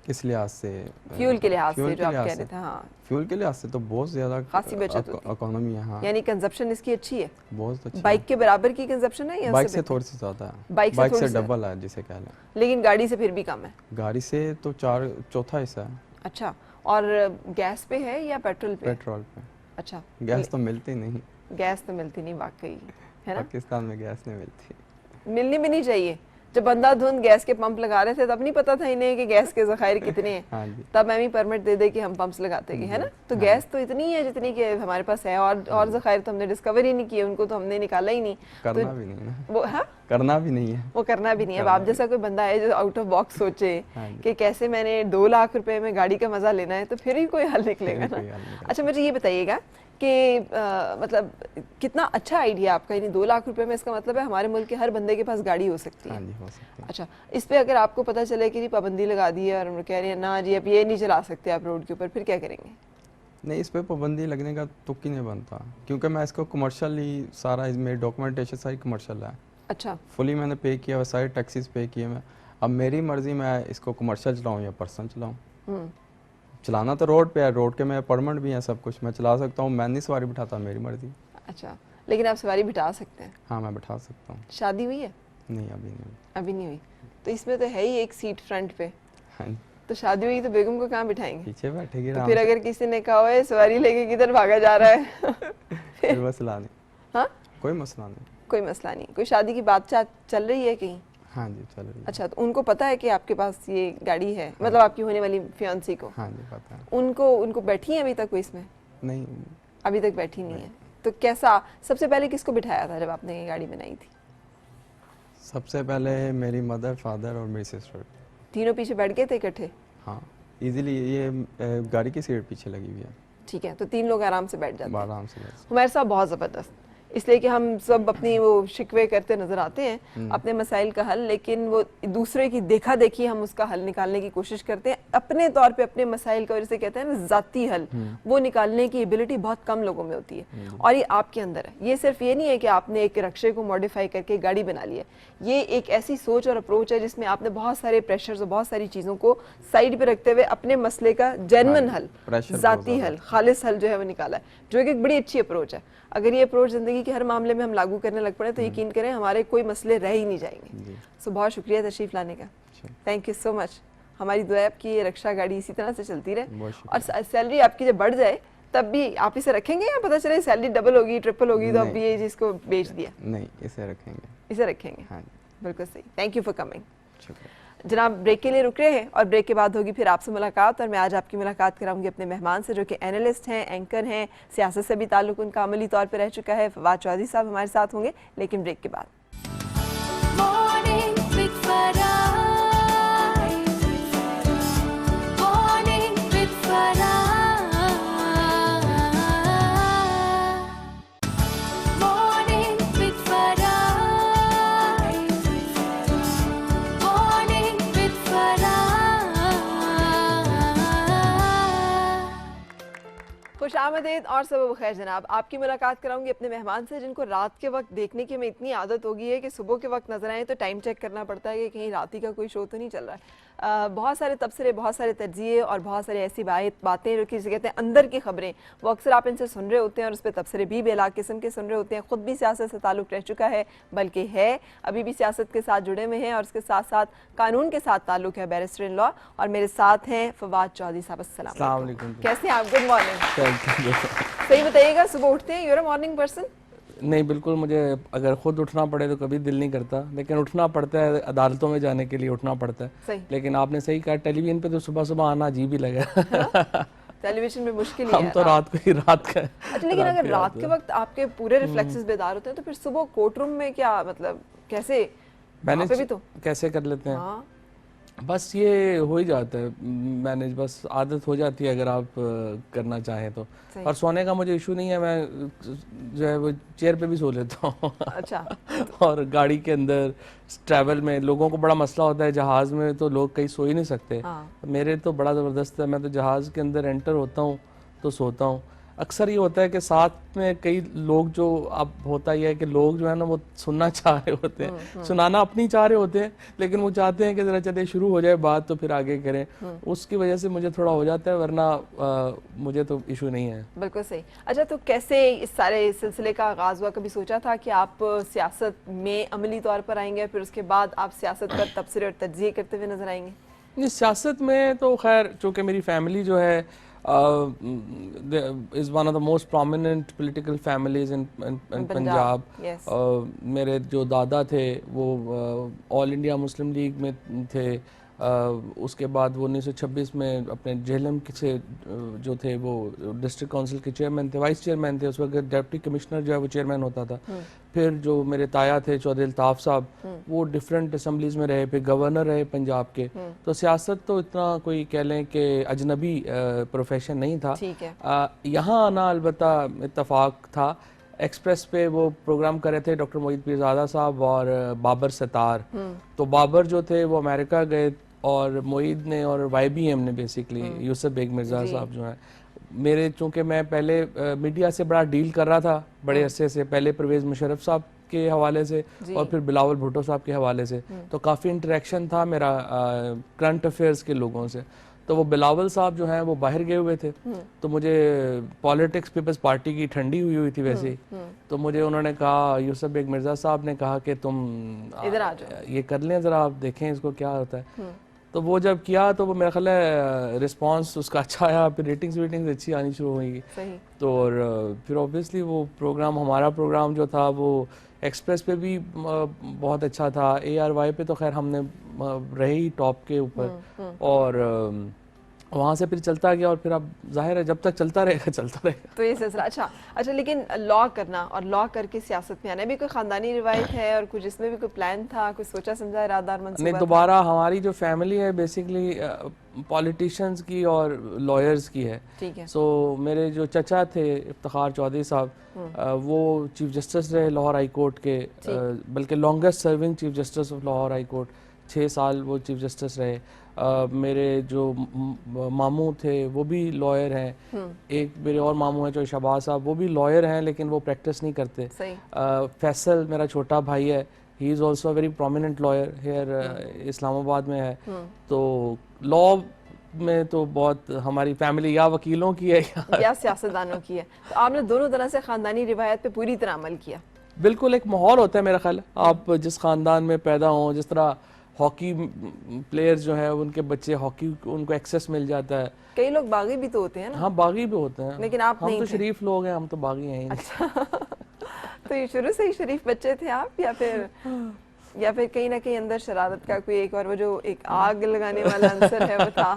किस लिहाज से? फ्यूल के लिहाज फ्यूल से, के जो आप लिहाज कह से। रहे थे। हाँ, फ्यूल के लिहाज से तो बहुत ज़्यादा खासी बचत होती है। इकोनॉमी है। हाँ, यानी कंजप्शन इसकी अच्छी है। बहुत अच्छी बाइक के बराबर की कंजप्शन है या बाइक उससे से बेहतर? थोड़ी सी ज़्यादा है। बाइक से बाइक थोड़ी से सी डबल है जिसे कह लें। लेकिन गाड़ी से फिर भी कम है। गाड़ी से तो चौथा हिस्सा है। अच्छा, और गैस पे है या पेट्रोल पे? पेट्रोल पे। अच्छा, गैस तो मिलती नहीं, गैस तो मिलती नहीं वाकई, है ना? पाकिस्तान में गैस नहीं मिलती। मिलनी भी नहीं चाहिए। जब अंधाधुंध गैस के पंप लगा रहे थे तब नहीं पता था इन्हें कि गैस के ज़खायर कितने हैं। हाँ जी, तब एम परमिट दे दे कि हम पंप्स लगाते हैं, है ना? तो हाँ। गैस तो इतनी है जितनी कि हमारे पास है, और ज़खायर तो हमने डिस्कवर ही नहीं किए, उनको तो हमने निकाला ही नहीं। करना भी नहीं ना, वो, हाँ, करना भी नहीं है। वो करना भी नहीं है। अब करना आप जैसा कोई बंदा है जो आउट ऑफ बॉक्स सोचे हाँ जी। कि कैसे मैंने 2 लाख रुपए में गाड़ी का मजा लेना है, तो फिर ही कोई हल निकलेगा फिर ही कोई ना। हल निकलेगा। अच्छा, मुझे ये बताइएगा कि मतलब कितना अच्छा आइडिया आपका, यानी 2 लाख रुपए में इसका मतलब है हमारे मुल्क के हर बंदे के पास गाड़ी हो सकती है। हाँ जी, हो सकती है। अच्छा, इस पे अगर आपको पता चले कि पाबंदी लगा दी है और हम कह रहे हैं ना जी अब ये नहीं चला सकते आप रोड के ऊपर, फिर क्या करेंगे? नहीं, इस पे पाबंदी लगने का तुक ही नहीं बनता, क्योंकि मैं इसको कमर्शियल ही सारा, मेरी डॉक्यूमेंटेशन सारी कमर्शियल है। अच्छा, फुली मैंने पे किया हुआ, सारे टैक्सीज पे किए मैं। अब मेरी मर्जी मैं इसको कमर्शियल चलाऊँ या पर्सनल चलाऊँ। चलाना तो रोड पे है, रोड के में परमिट भी है, सब कुछ मैं चला सकता हूँ। मैं नहीं सवारी बिठाता, मेरी मर्जी। अच्छा, लेकिन आप सवारी बिठा सकते हैं? हाँ, मैं बिठा सकता हूँ। शादी हुई है? नहीं, अभी नहीं। अभी नहीं हुई, तो इसमें तो है ही एक सीट फ्रंट पे। हाँ, तो शादी हुई तो बेगम को कहाँ बिठाएंगे? पीछे बैठेगी तो आराम फिर से। अगर किसी ने कहा है सवारी लेके किधर भागा जा रहा है कोई मसला नहीं। हाँ, कोई मसला नहीं। कोई मसला नहीं। कोई शादी की बात चल रही है कहीं? हाँ जी चल रही है। अच्छा, तो उनको पता है कि आपके पास ये गाड़ी है, मतलब आपकी होने वाली फियांसी को? हाँ जी पता है। उनको बैठी है अभी तक कोई इसमें? नहीं, अभी तक बैठी नहीं है। तो कैसा, सबसे पहले किसको बिठाया था जब आपने ये गाड़ी बनाई थी? सबसे पहले मेरी मदर, फादर और मेरी सिस्टर। तीनों पीछे बैठ गए थे इकट्ठे? हाँ, इजीली ये गाड़ी की सीट पीछे लगी हुई है, ठीक है, तो 3 लोग आराम से बैठ जाते हैं। आराम से बस। हुमैर साहब बहुत ज़बरदस्त, इसलिए कि हम सब अपनी वो शिकवे करते नज़र आते हैं अपने मसाइल का हल, लेकिन वो दूसरे की देखा देखी हम उसका हल निकालने की कोशिश करते हैं। अपने तौर पे अपने मसाइल का, जैसे कहते हैं ना ज़ाती हल, वो निकालने की एबिलिटी बहुत कम लोगों में होती है, और ये आपके अंदर है। ये सिर्फ ये नहीं है कि आपने एक रक्शे को मॉडिफाई करके गाड़ी बना ली है, ये एक ऐसी सोच और अप्रोच है जिसमें आपने बहुत सारे प्रेशर्स और बहुत सारी चीज़ों को साइड पे रखते हुए अपने मसले का जेन्युइन हल, ज़ाती हल, खालिस हल जो है वो निकाला है, जो कि एक बड़ी अच्छी अप्रोच है। अगर ये अप्रोच ज़िंदगी के हर मामले में हम लागू करने लग पड़े तो यकीन करें हमारे कोई मसले रह ही नहीं जाएंगे। सो बहुत शुक्रिया तशरीफ़ लाने का, थैंक यू सो मच। हमारी दुआ है आपकी ये रक्षा गाड़ी इसी तरह से चलती रहे, और सैलरी आपकी जब बढ़ जाए तब भी आप इसे रखेंगे, या पता चले सैलरी डबल होगी, ट्रिपल होगी, तो अब ये चीज़ को बेच दिया? नहीं, इसे रखेंगे। इसे रखेंगे, हाँ, बिल्कुल सही। Thank you for coming. शुक्रिया। जनाब ब्रेक के लिए रुक रहे हैं, और ब्रेक के बाद होगी फिर आपसे मुलाकात, और मैं आज आपकी मुलाकात कराऊंगी अपने मेहमान से, जो कि एनालिस्ट हैं, एंकर हैं, सियासत से भी ताल्लुक उनका अमली तौर पर रह चुका है। फवाद चौधरी साहब हमारे साथ होंगे, लेकिन ब्रेक के बाद। खुश आमदीद और सब खैर जनाब, आपकी मुलाकात कराऊंगी अपने मेहमान से, जिनको रात के वक्त देखने की हमें इतनी आदत हो गई है कि सुबह के वक्त नजर आए तो टाइम चेक करना पड़ता है कि कहीं रात ही का कोई शो तो नहीं चल रहा है। बहुत सारे तबसरे, बहुत सारे तज्जिए और बहुत सारी ऐसी बातें जो कि जिसे कहते हैं अंदर की खबरें, वो अक्सर आप इनसे सुन रहे होते हैं, और उस पर तबसरे भी बेलाग किस्म के सुन रहे होते हैं। ख़ुद भी सियासत से ताल्लुक़ रह चुका है, बल्कि है अभी भी सियासत के साथ जुड़े हुए हैं, और उसके साथ साथ कानून के साथ ताल्लुक़ है, बैरिस्टर इन लॉ। और मेरे साथ हैं फवाद चौधरी साहब। अस्सलाम वालेकुम, कैसे हैं आप? Good morning. सही बताइएगा, सुबह उठते हैं? You're a morning person? नहीं, बिल्कुल। मुझे अगर खुद उठना पड़े तो कभी दिल नहीं करता, लेकिन उठना पड़ता है, अदालतों में जाने के लिए उठना पड़ता है। सही। लेकिन आपने सही कहा, टेलीविजन पे तो सुबह सुबह आना अजीब ही लगा। टेलीविजन में मुश्किल ही है। हम तो रात को ही रात का। अच्छा, लेकिन अगर रात के वक्त आपके पूरे रिफ्लेक्सेस बेदार होते हैं तो फिर सुबह कोर्ट रूम में क्या, मतलब कैसे मैनेज भी तो कैसे कर लेते हैं? हाँ। बस ये हो ही जाता है मैनेज, बस आदत हो जाती है अगर आप करना चाहें तो। और सोने का मुझे इशू नहीं है, मैं जो है वो चेयर पे भी सो लेता हूँ। अच्छा। और गाड़ी के अंदर ट्रैवल में लोगों को बड़ा मसला होता है, जहाज़ में तो लोग कहीं सो ही नहीं सकते। मेरे तो बड़ा ज़बरदस्त है, मैं तो जहाज़ के अंदर एंटर होता हूँ तो सोता हूँ। अक्सर ये होता है कि साथ में कई लोग, जो अब होता ही है कि लोग जो है ना वो सुनना चाह रहे होते हैं, सुनाना अपनी चाह रहे होते हैं, लेकिन वो चाहते हैं कि ज़रा चले शुरू हो जाए बात तो फिर आगे करें। उसकी वजह से मुझे थोड़ा हो जाता है, वरना मुझे तो इशू नहीं है। बिल्कुल सही। अच्छा, तो कैसे इस सारे सिलसिले का आगाज़ हुआ? कभी सोचा था कि आप सियासत में अमली तौर पर आएंगे, फिर उसके बाद आप सियासत पर तबसरे और तज्जिए करते हुए नजर आएंगे? नहीं, सियासत में तो खैर चूँकि मेरी फैमिली जो है is one of the most prominent political families in Punjab. मेरे जो दादा थे वो ऑल इंडिया मुस्लिम लीग में थे। उसके बाद वो 1926 में अपने जेहलम से जो थे वो डिस्ट्रिक्ट काउंसिल के चेयरमैन थे, वाइस चेयरमैन थे। उस वक्त डिप्टी कमिश्नर जो है वो चेयरमैन होता था। फिर जो मेरे ताया थे चौधरी अल्ताफ साहब, वो डिफरेंट असम्बलीज में रहे, फिर गवर्नर रहे पंजाब के। तो सियासत तो इतना कोई कह लें कि अजनबी प्रोफेशन नहीं था। यहाँ आना अलबत्ता इत्तफाक था। एक्सप्रेस पे वो प्रोग्राम कर रहे थे डॉक्टर मोहित पीरजादा साहब और बाबर सतार। तो बाबर जो थे वो अमेरिका गए, और मोईद ने और YBM ने बेसिकली यूसुफ बेग मिर्ज़ा साहब जो हैं। मेरे चूँकि मैं पहले मीडिया से बड़ा डील कर रहा था बड़े अरसे से, पहले परवेज़ मुशर्रफ साहब के हवाले से और फिर बिलावल भुट्टो साहब के हवाले से, तो काफ़ी इंटरेक्शन था मेरा करंट अफेयर्स के लोगों से। तो वो बिलावल साहब जो हैं वो बाहर गए हुए थे, तो मुझे पॉलिटिक्स पीपल्स पार्टी की ठंडी हुई थी वैसे ही। तो मुझे उन्होंने कहा, यूसुफ बेग मिर्ज़ा साहब ने कहा कि तुम इधर आ जाओ, ये कर लें, ज़रा आप देखें इसको क्या होता है। तो वो जब किया तो वो मेरा ख्याल है रिस्पांस उसका अच्छा आया, फिर रेटिंग्स अच्छी आनी शुरू हुई। तो और फिर ऑब्वियसली वो प्रोग्राम, हमारा प्रोग्राम जो था वो एक्सप्रेस पे भी बहुत अच्छा था, ARY पे तो खैर हमने रहे ही टॉप के ऊपर, और वहाँ से फिर चलता गया, और फिर अब जाहिर है जब तक चलता रहेगा चलता रहेगा। तो ये सिलसिला अच्छा लेकिन लॉ करना और लॉ करके सियासत में आना भी कोई खानदानी रिवायत है, और कुछ इसमें भी कोई प्लान था, कुछ सोचा समझा इरादा और मंसूबा नहीं, था? दोबारा हमारी जो फैमिली है बेसिकली पॉलिटिशियंस की और लॉयर्स की है। ठीक है। सो मेरे जो चचा थे इफ्तिखार चौधरी साहब, वो चीफ जस्टिस रहे लाहौर हाई कोर्ट के, बल्कि longest serving chief justice of Lahore high court, 6 साल वो चीफ जस्टिस रहे। मेरे जो मामू थे वो भी लॉयर हैं, एक मेरे और मामू हैं जो शहबाज साहब, वो भी लॉयर हैं लेकिन वो प्रैक्टिस नहीं करते। फैसल मेरा छोटा भाई है, he is also very prominent lawyer here, Islamabad में है। तो लॉ में तो बहुत हमारी फैमिली या वकीलों की है या सियासतदानों की है। तो आपने दोनों तरह से खानदानी रिवायत पे पूरी तरह अमल किया? बिल्कुल, एक माहौल होता है मेरा ख्याल, आप जिस खानदान में पैदा हों, जिस तरह हॉकी प्लेयर्स जो है उनके बच्चे हॉकी उनको एक्सेस मिल जाता है। कई लोग बागी भी तो होते हैं ना? हाँ, बागी भी होते हैं, लेकिन आप हम नहीं तो थे। शरीफ लोग हैं, हम तो बागी हैं ही। अच्छा तो ये शुरू से ही शरीफ बच्चे थे आप, या फिर कहीं ना कहीं अंदर शरारत का कोई एक और वो जो एक आग लगाने वाला आंसर है वो था?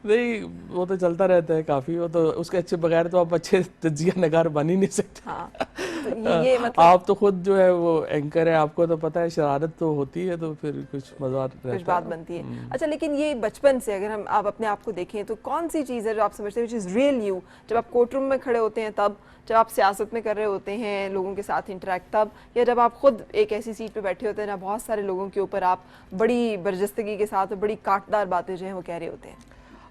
नहीं, वो तो चलता रहता है काफी, वो तो उसके अच्छे बगैर तो आप अच्छे तजिया नगार बन ही नहीं सकते। हाँ, तो ये मतलब आप तो खुद जो है वो एंकर है, आपको तो पता है शरारत तो होती है, तो फिर कुछ मजा रहता है, कुछ बात बनती है। अच्छा, लेकिन ये बचपन से अगर आप अपने आप को देखें तो कौन सी चीज़ है जो आप समझते हैं विच इज़ रियल यू, जब आप कोर्ट रूम में खड़े होते हैं तब, जब आप सियासत में कर रहे होते हैं लोगों के साथ इंटरेक्ट तब, या जब आप खुद एक ऐसी सीट पे बैठे होते हैं जहाँ बहुत सारे लोगों के ऊपर आप बड़ी बर्जस्तगी के साथ बड़ी काटदार बातें जो हैं वो कह रहे होते हैं?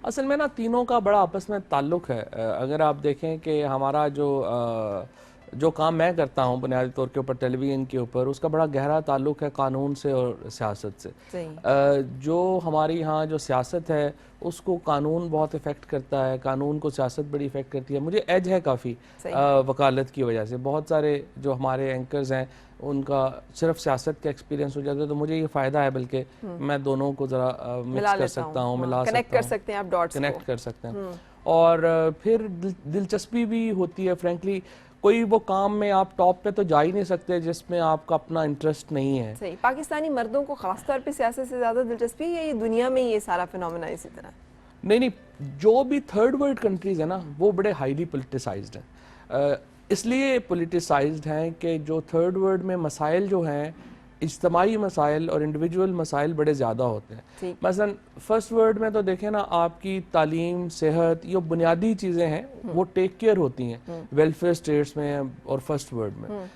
असल में ना तीनों का बड़ा आपस में ताल्लुक है। अगर आप देखें कि हमारा जो काम मैं करता हूँ बुनियादी तौर के ऊपर टेलीविज़न के ऊपर, उसका बड़ा गहरा ताल्लुक है कानून से और सियासत से। जो हमारी यहाँ जो सियासत है उसको कानून बहुत इफ़ेक्ट करता है, कानून को सियासत बड़ी इफ़ेक्ट करती है। मुझे एज है काफ़ी वकालत की वजह से, बहुत सारे जो हमारे एंकर्स हैं उनका सिर्फ सियासत का एक्सपीरियंस हो जाता है, तो मुझे ये फ़ायदा है, बल्कि मैं दोनों को ज़रा मिक्स कर सकता हूँ, मिला सकता हूँ, कनेक्ट कर सकते हैं आप डॉट्स को, कनेक्ट कर सकते हैं। और फिर दिलचस्पी भी होती है। फ्रेंकली कोई वो काम में आप टॉप पे तो जा ही नहीं सकते जिसमें आपका अपना इंटरेस्ट नहीं है। सही। पाकिस्तानी मर्दों को खासतौर पे सियासत से ज़्यादा दिलचस्पी है, या ये दुनिया में ये सारा फिनोमेना इसी तरह? नहीं, जो भी थर्ड वर्ल्ड कंट्रीज है ना वो बड़े हाईली पोलिटिसाइज्ड हैं। इसलिए पोलिटिसाइज्ड हैं कि जो थर्ड वर्ल्ड में मसाइल जो हैं, इज्तमाही मसाइल और इंडिविजुअल मसाइल बड़े ज़्यादा होते हैं। मसलन फर्स्ट वर्ल्ड में तो देखें ना, आपकी तालीम, सेहत, ये बुनियादी चीज़ें हैं वो टेक केयर होती हैं वेलफेयर स्टेट्स में और फर्स्ट वर्ल्ड में।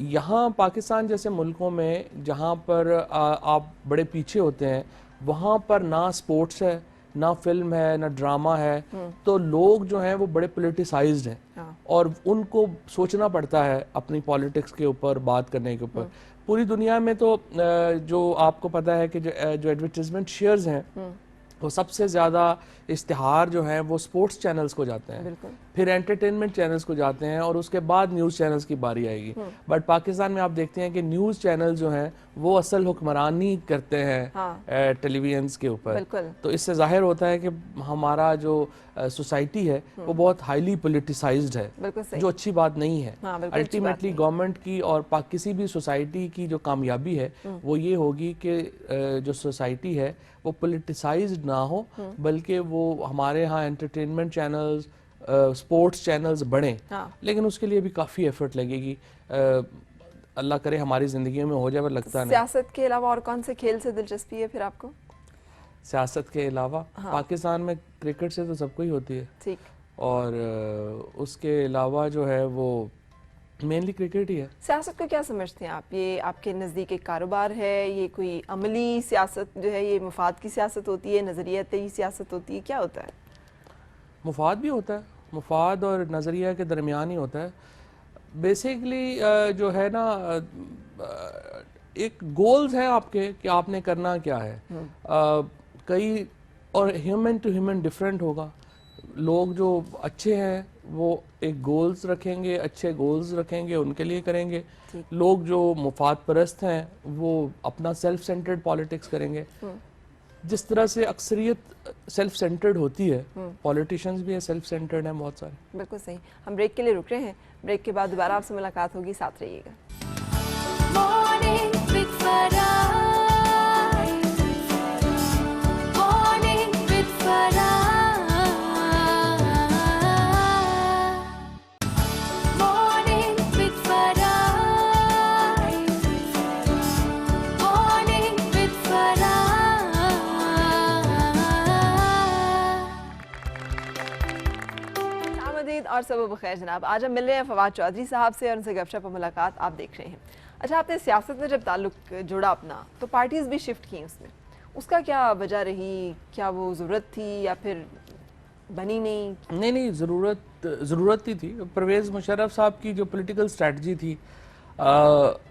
यहाँ पाकिस्तान जैसे मुल्कों में जहाँ पर आप बड़े पीछे होते हैं, वहाँ पर ना स्पोर्ट्स है, ना फिल्म है, ना ड्रामा है, तो लोग जो हैं वो बड़े पोलिटिसाइज्ड हैं और उनको सोचना पड़ता है अपनी पॉलिटिक्स के ऊपर बात करने के ऊपर। पूरी दुनिया में तो जो आपको पता है कि जो एडवर्टीजमेंट शेयर्स हैं वो सबसे ज़्यादा इश्तिहार जो हैं वो स्पोर्ट्स चैनल्स को जाते हैं, फिर एंटरटेनमेंट चैनल्स को जाते हैं, और उसके बाद न्यूज़ चैनल्स की बारी आएगी। बट पाकिस्तान में आप देखते हैं कि न्यूज़ चैनल जो हैं वो असल हुक्मरानी करते हैं टेलीविजन्स के ऊपर। तो इससे जाहिर होता है कि हमारा जो सोसाइटी है वो बहुत हाईली पोलिटिसाइज्ड है, जो अच्छी बात नहीं है। अल्टीमेटली गवर्नमेंट की और किसी भी सोसाइटी की जो कामयाबी है वो ये होगी कि जो सोसाइटी है वो पोलिटिसाइज्ड ना हो, बल्कि वो हमारे यहाँ एंटरटेनमेंट चैनल्स, स्पोर्ट्स चैनल्स बढ़ें। लेकिन उसके लिए भी काफ़ी एफर्ट लगेगी। अल्लाह करे हमारी ज़िंदगी में हो जाए, पर लगता नहीं। सियासत के अलावा और कौन से खेल से दिलचस्पी है फिर आपको? सियासत के अलावा पाकिस्तान में क्रिकेट से तो सबको ही होती है, ठीक, और उसके अलावा जो है वो मेनली क्रिकेट ही है। सियासत को क्या समझते हैं आप? ये आपके नज़दीक एक कारोबार है, ये कोई अमली सियासत जो है, ये मुफाद की सियासत होती है, नज़रियाती सियासत होती है, क्या होता है? मुफाद भी होता है, मुफाद और नज़रिया के दरमियान ही होता है। बेसिकली जो है ना, एक गोल्स हैं आपके कि आपने करना क्या है। कई और ह्यूमन टू ह्यूमन डिफरेंट होगा। लोग जो अच्छे हैं वो एक गोल्स रखेंगे, अच्छे गोल्स रखेंगे, उनके लिए करेंगे। लोग जो मुफाद परस्त हैं वो अपना सेल्फ सेंटर्ड पॉलिटिक्स करेंगे। जिस तरह से अक्सरियत सेल्फ सेंटर्ड होती है, पॉलिटिशियंस भी है सेल्फ सेंटर्ड हैं बहुत सारे। बिल्कुल सही। हम ब्रेक के लिए रुक रहे हैं, ब्रेक के बाद दोबारा आपसे मुलाकात होगी, साथ रहिएगा। और सब बखैर जनाब। आज हम मिल रहे हैं फवाद चौधरी साहब से और उनसे गपशप और मुलाकात आप देख रहे हैं। अच्छा, आपने सियासत में जब ताल्लुक जोड़ा अपना तो पार्टीज़ भी शिफ्ट की उसमें, उसका क्या वजह रही? क्या वो ज़रूरत थी या फिर बनी नहीं? नहीं, ज़रूरत ही थी। परवेज़ मुशर्रफ साहब की जो पॉलिटिकल स्ट्रेटजी थी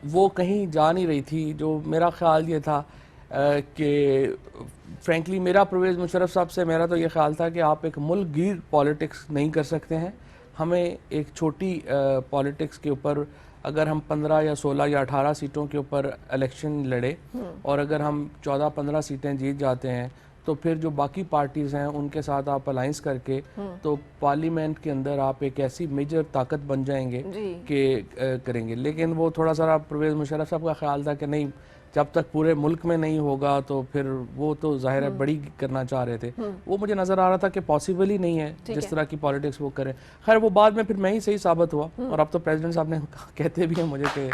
वो कहीं जा नहीं रही थी। जो मेरा ख्याल ये था कि फ्रैंकली मेरा परवेज़ मुशर्रफ साहब से मेरा तो ये ख्याल था कि आप एक मुल्क गिर पॉलिटिक्स नहीं कर सकते हैं। हमें एक छोटी पॉलिटिक्स के ऊपर अगर हम 15 या 16 या 18 सीटों के ऊपर इलेक्शन लड़े और अगर हम 14-15 सीटें जीत जाते हैं तो फिर जो बाकी पार्टीज़ हैं उनके साथ आप अलाइंस करके तो पार्लियामेंट के अंदर आप एक ऐसी मेजर ताकत बन जाएंगे कि करेंगे। लेकिन वो थोड़ा सा परवेज़ मुशर्रफ साहब का ख्याल था कि नहीं, जब तक पूरे मुल्क में नहीं होगा तो फिर वो तो जाहिर है बड़ी करना चाह रहे थे। वो मुझे नज़र आ रहा था कि पॉसिबल ही नहीं है जिस तरह की पॉलिटिक्स वो करें। खैर वो बाद में फिर मैं ही सही साबित हुआ और अब तो प्रेसिडेंट साहब ने कहते भी हैं मुझे कि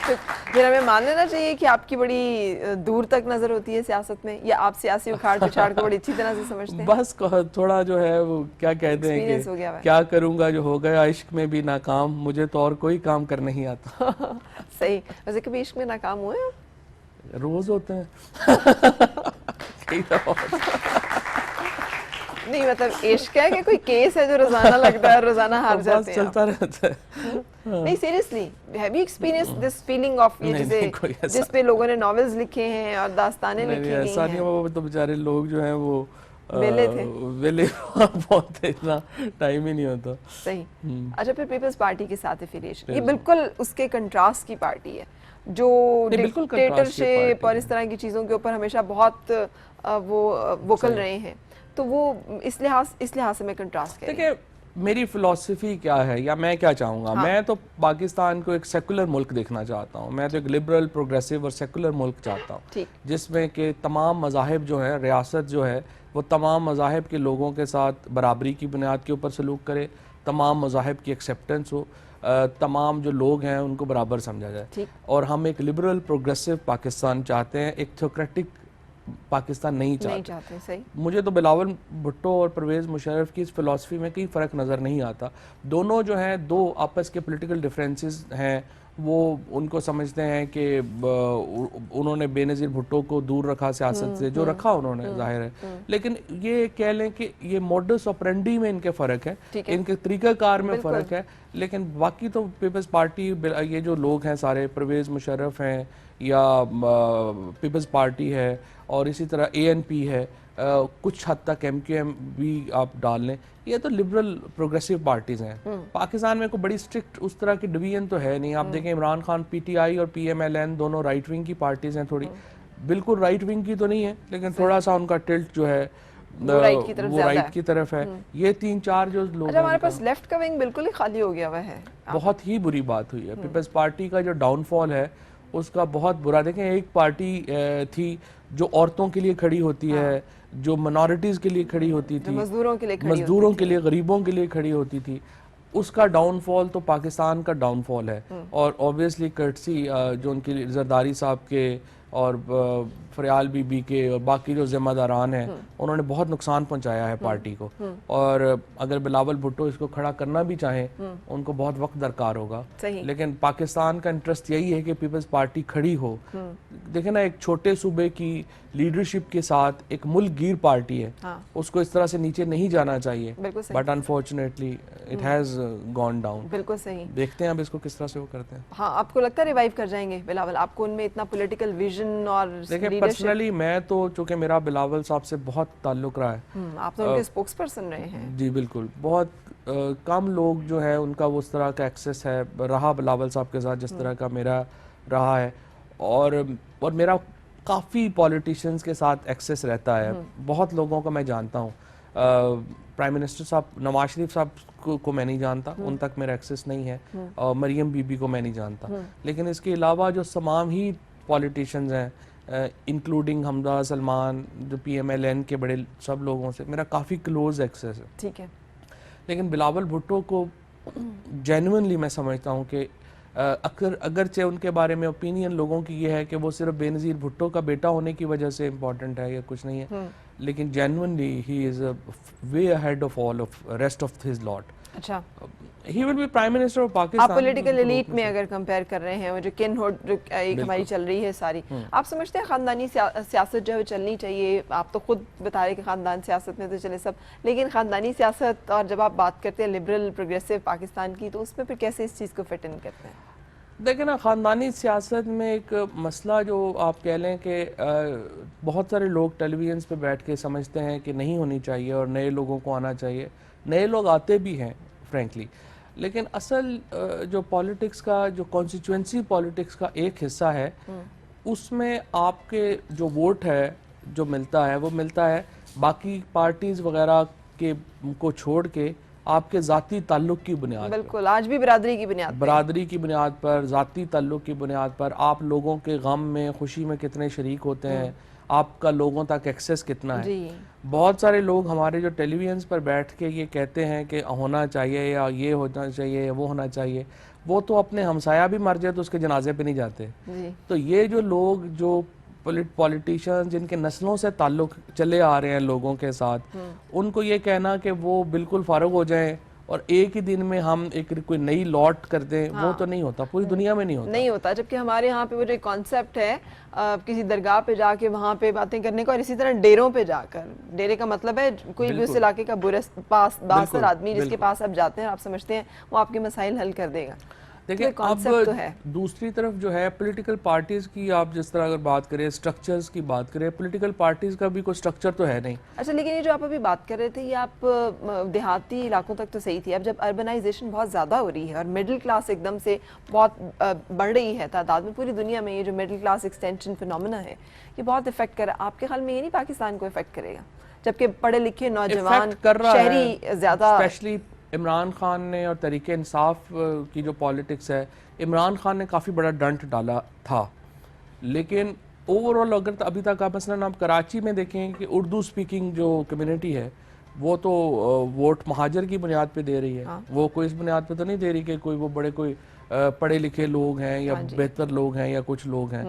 तो फिर हमें मान लेना चाहिए कि आपकी बड़ी दूर तक नज़र होती है सियासत में, या आप सियासी उखाड़ पिछाड़ को बड़ी अच्छी तरह से समझते हैं? बस थोड़ा जो है वो क्या कहते हैं कि क्या करूँगा, जो हो गया इश्क में भी नाकाम, मुझे तो और कोई काम कर नहीं आता। सही। वैसे कभी इश्क में नाकाम हुए आप? रोज होते हैं। कई दफा नहीं, मतलब इश्क है कि कोई केस है जो रोजाना लगता है, रोजाना हार जाते हैं? चलता रहता है। नहीं, seriously, have you experience this feeling of ये जैसे जिस पे लोगों ने नॉवेल्स लिखे हैं और दास्तानें लिखी गई हैं? ऐसा नहीं, वो तो बेचारे लोग जो हैं वो वेले थे, वेले बहुत इतना टाइम ही नहीं होता। सही। अच्छा, फिर पीपल्स पार्टी के साथ एफिलिएशन, ये बिल्कुल उसके कंट्रास्ट की पार्टी है जो डिक्टेटरशिप और इस तरह की चीज़ों के ऊपर हमेशा बहुत वो वोकल रहे हैं, तो वो इस लिहाज से मैं कंट्रास्ट करें। देखिए, मेरी फिलॉसफी क्या है या मैं क्या चाहूँगा, मैं तो पाकिस्तान को एक सेकुलर मुल्क देखना चाहता हूँ। मैं तो एक लिबरल, प्रोग्रेसिव और सेकुलर मुल्क चाहता हूँ जिसमें कि तमाम मज़ाहिब जो है, रियासत जो है वो तमाम मज़ाहिब के लोगों के साथ बराबरी की बुनियाद के ऊपर सलूक करे, तमाम मज़ाहिब की एक्सेप्टेंस हो, तमाम जो लोग हैं उनको बराबर समझा जाए। और हम एक लिबरल प्रोग्रेसिव पाकिस्तान चाहते हैं, एक थियोक्रेटिक पाकिस्तान नहीं चाहते। सही। मुझे तो बिलावल भुट्टो और परवेज़ मुशर्रफ की इस फिलॉसफी में कोई फ़र्क नज़र नहीं आता। दोनों जो हैं, दो आपस के पॉलिटिकल डिफरेंसेस हैं, वो उनको समझते हैं कि उन्होंने बेनज़ीर भुट्टो को दूर रखा सियासत से, जो रखा उन्होंने जाहिर है, लेकिन ये कह लें कि ये मोडस ऑपरेंडी में इनके फ़र्क है, इनके तरीक़ाकार में फ़र्क है। लेकिन बाकी तो पीपल्स पार्टी, ये जो लोग हैं सारे, परवेज़ मुशर्रफ हैं या पीपल्स पार्टी है और इसी तरह ANP है, कुछ हद तक MQM भी आप डाल लें, ये तो लिबरल प्रोग्रेसिव पार्टीज़ हैं। पाकिस्तान में कोई बड़ी स्ट्रिक्ट उस तरह की डिवीजन तो है नहीं। आप देखें, इमरान खान PTI और PMLN दोनों राइट विंग की पार्टीज़ हैं, थोड़ी बिल्कुल राइट विंग की तो नहीं है लेकिन थोड़ा सा उनका टिल्ट जो है वो राइट की तरफ है। ये 3-4 जो लोग, हमारे पास लेफ्ट का विंग बिल्कुल ही खाली हो गया हुआ है। बहुत ही बुरी बात हुई है। पीपल्स पार्टी का जो डाउनफॉल है उसका बहुत बुरा। देखें, एक पार्टी थी जो औरतों के लिए खड़ी होती है, जो मिनॉरिटीज़ के लिए खड़ी होती थी, मजदूरों के लिए, गरीबों के लिए खड़ी होती थी, उसका डाउनफॉल तो पाकिस्तान का डाउनफॉल है। और ऑब्वियसली कर्टसी जो उनकी जरदारी साहब के और फरियाल बीबी के और बाकी जो जिम्मेदारान हैं, उन्होंने बहुत नुकसान पहुंचाया है पार्टी को। और अगर बिलावल भुट्टो इसको खड़ा करना भी चाहें, उनको बहुत वक्त दरकार होगा। लेकिन पाकिस्तान का इंटरेस्ट यही है कि पीपल्स पार्टी खड़ी हो। देखें ना, एक छोटे सूबे की लीडरशिप के साथ एक मुल्क गिर पार्टी है, उसको इस तरह से नीचे नहीं जाना चाहिए, but unfortunately it has gone down. बिल्कुल सही। देखते हैं अब इसको किस तरह से वो करते हैं। हाँ, आपको लगता है रिवाइव कर जाएंगे बिलावल? आपको उनमें इतना पॉलिटिकल विजन और देखिए, पर्सनली मैं तो, चूंकि मेरा बिलावल साहब से बहुत ताल्लुक रहा है, आप तो उनके स्पोक्सपर्सन रहे हैं। जी बिल्कुल, बहुत कम लोग जो है उनका उस तरह का एक्सेस है रहा बिलावल साहब के साथ जिस तरह का मेरा रहा है। और मेरा काफ़ी पॉलिटिशियंस के साथ एक्सेस रहता है, बहुत लोगों को मैं जानता हूँ। प्राइम मिनिस्टर साहब नवाज शरीफ साहब को मैं नहीं जानता, उन तक मेरा एक्सेस नहीं है, और मरियम बीबी को मैं नहीं जानता, लेकिन इसके अलावा जो तमाम ही पॉलिटिशियंस हैं इंक्लूडिंग हमजा सलमान, जो PMLN के बड़े सब लोगों से मेरा काफ़ी क्लोज एक्सेस है। ठीक है। लेकिन बिलावल भुट्टो को जेन्युइनली मैं समझता हूँ कि अगरचे उनके बारे में ओपिनियन लोगों की ये है कि वो सिर्फ बेनज़ीर भुट्टो का बेटा होने की वजह से इम्पोर्टेंट है या कुछ नहीं है, लेकिन genuinely he is way ahead of all of rest of his lot. अच्छा, he will be prime minister of Pakistan. आप पॉलिटिकल एलीट में अगर कंपेयर कर रहे हैं, वो जो किनहुड जो एक हमारी चल रही है सारी, आप समझते हैं खानदानी सियासत जो है वो चलनी चाहिए? आप तो खुद बता रहे कि खानदान सियासत में तो चले सब, लेकिन खानदानी सियासत और जब आप बात करते हैं लिबरल प्रोग्रेसिव पाकिस्तान की, तो उसमें फिर कैसे इस चीज़ को फिट इन करते हैं? देखिए ना, ख़ानदानी सियासत में एक मसला जो आप कह लें कि बहुत सारे लोग टेलीविज़न पे बैठ के समझते हैं कि नहीं होनी चाहिए और नए लोगों को आना चाहिए, नए लोग आते भी हैं फ्रेंकली, लेकिन असल जो पॉलिटिक्स का, जो कॉन्स्टिट्यूंसी पॉलिटिक्स का एक हिस्सा है, उसमें आपके जो वोट है जो मिलता है वो मिलता है बाकी पार्टीज़ वगैरह के को छोड़ के आपके ज़ाती ताल्लुक़ की बुनियाद। बिल्कुल, आज भी बरादरी की बुनियाद पर, बरादरी की बुनियाद पर, ज़ाती ताल्लुक़ की बुनियाद पर आप लोगों के गम में खुशी में कितने शरीक होते हैं, आपका लोगों तक एक्सेस कितना है। जी। बहुत सारे लोग हमारे जो टेलीविज़न पर बैठ के ये कहते हैं कि होना चाहिए या ये होना चाहिए या वो होना चाहिए, वो तो अपने हमसाया भी मर जाए तो उसके जनाजे पे नहीं जाते। जी। तो ये जो लोग जो पॉलिटिशियन जिनके नस्लों से ताल्लुक़ चले आ रहे हैं लोगों के साथ, उनको ये कहना कि वो बिल्कुल फारुग हो जाएं और एक ही दिन में हम एक कोई नई लॉट कर दें, वो तो नहीं होता, पूरी दुनिया में नहीं होता। जबकि हमारे यहाँ पे वो जो कॉन्सेप्ट है किसी दरगाह पे जाके वहाँ पे बातें करने का, और इसी तरह डेरों पे जाकर, डेरे का मतलब है कोई भी उस इलाके का बासर आदमी जिसके पास आप जाते हैं, आप समझते हैं वो आपके मसाइल हल कर देगा। देखिए अब तो है। दूसरी तरफ जो है पॉलिटिकल पार्टीज की, आप जिस तरह अगर बात करें, स्ट्रक्चर्स की बात करें, पॉलिटिकल पार्टीज का भी कोई स्ट्रक्चर तो है नहीं। अच्छा, लेकिन ये जो आप अभी बात कर रहे थे, ये आप देहाती इलाकों तक तो सही थी, अब जब अर्बनाइजेशन बहुत ज़्यादा हो रही है और मिडिल क्लास एकदम से बहुत बढ़ रही है तादाद में, पूरी दुनिया में ये जो मिडिल क्लास एक्सटेंशन फिनोमेना है ये बहुत इफेक्ट कर रहा है, आपके ख्याल में ये नहीं पाकिस्तान को इफेक्ट करेगा? जबकि पढ़े लिखे नौजवान शहरी ज़्यादा, स्पेशली इमरान खान ने और तरीके इंसाफ की जो पॉलिटिक्स है, इमरान खान ने काफ़ी बड़ा डंट डाला था, लेकिन ओवरऑल अगर अभी तक आप मसलन आप कराची में देखें कि उर्दू स्पीकिंग जो कम्युनिटी है वो तो वोट महाजर की बुनियाद पे दे रही है। हाँ। वो कोई इस बुनियाद पे तो नहीं दे रही कि कोई वो बड़े कोई पढ़े लिखे लोग हैं या बेहतर लोग हैं या कुछ लोग हैं,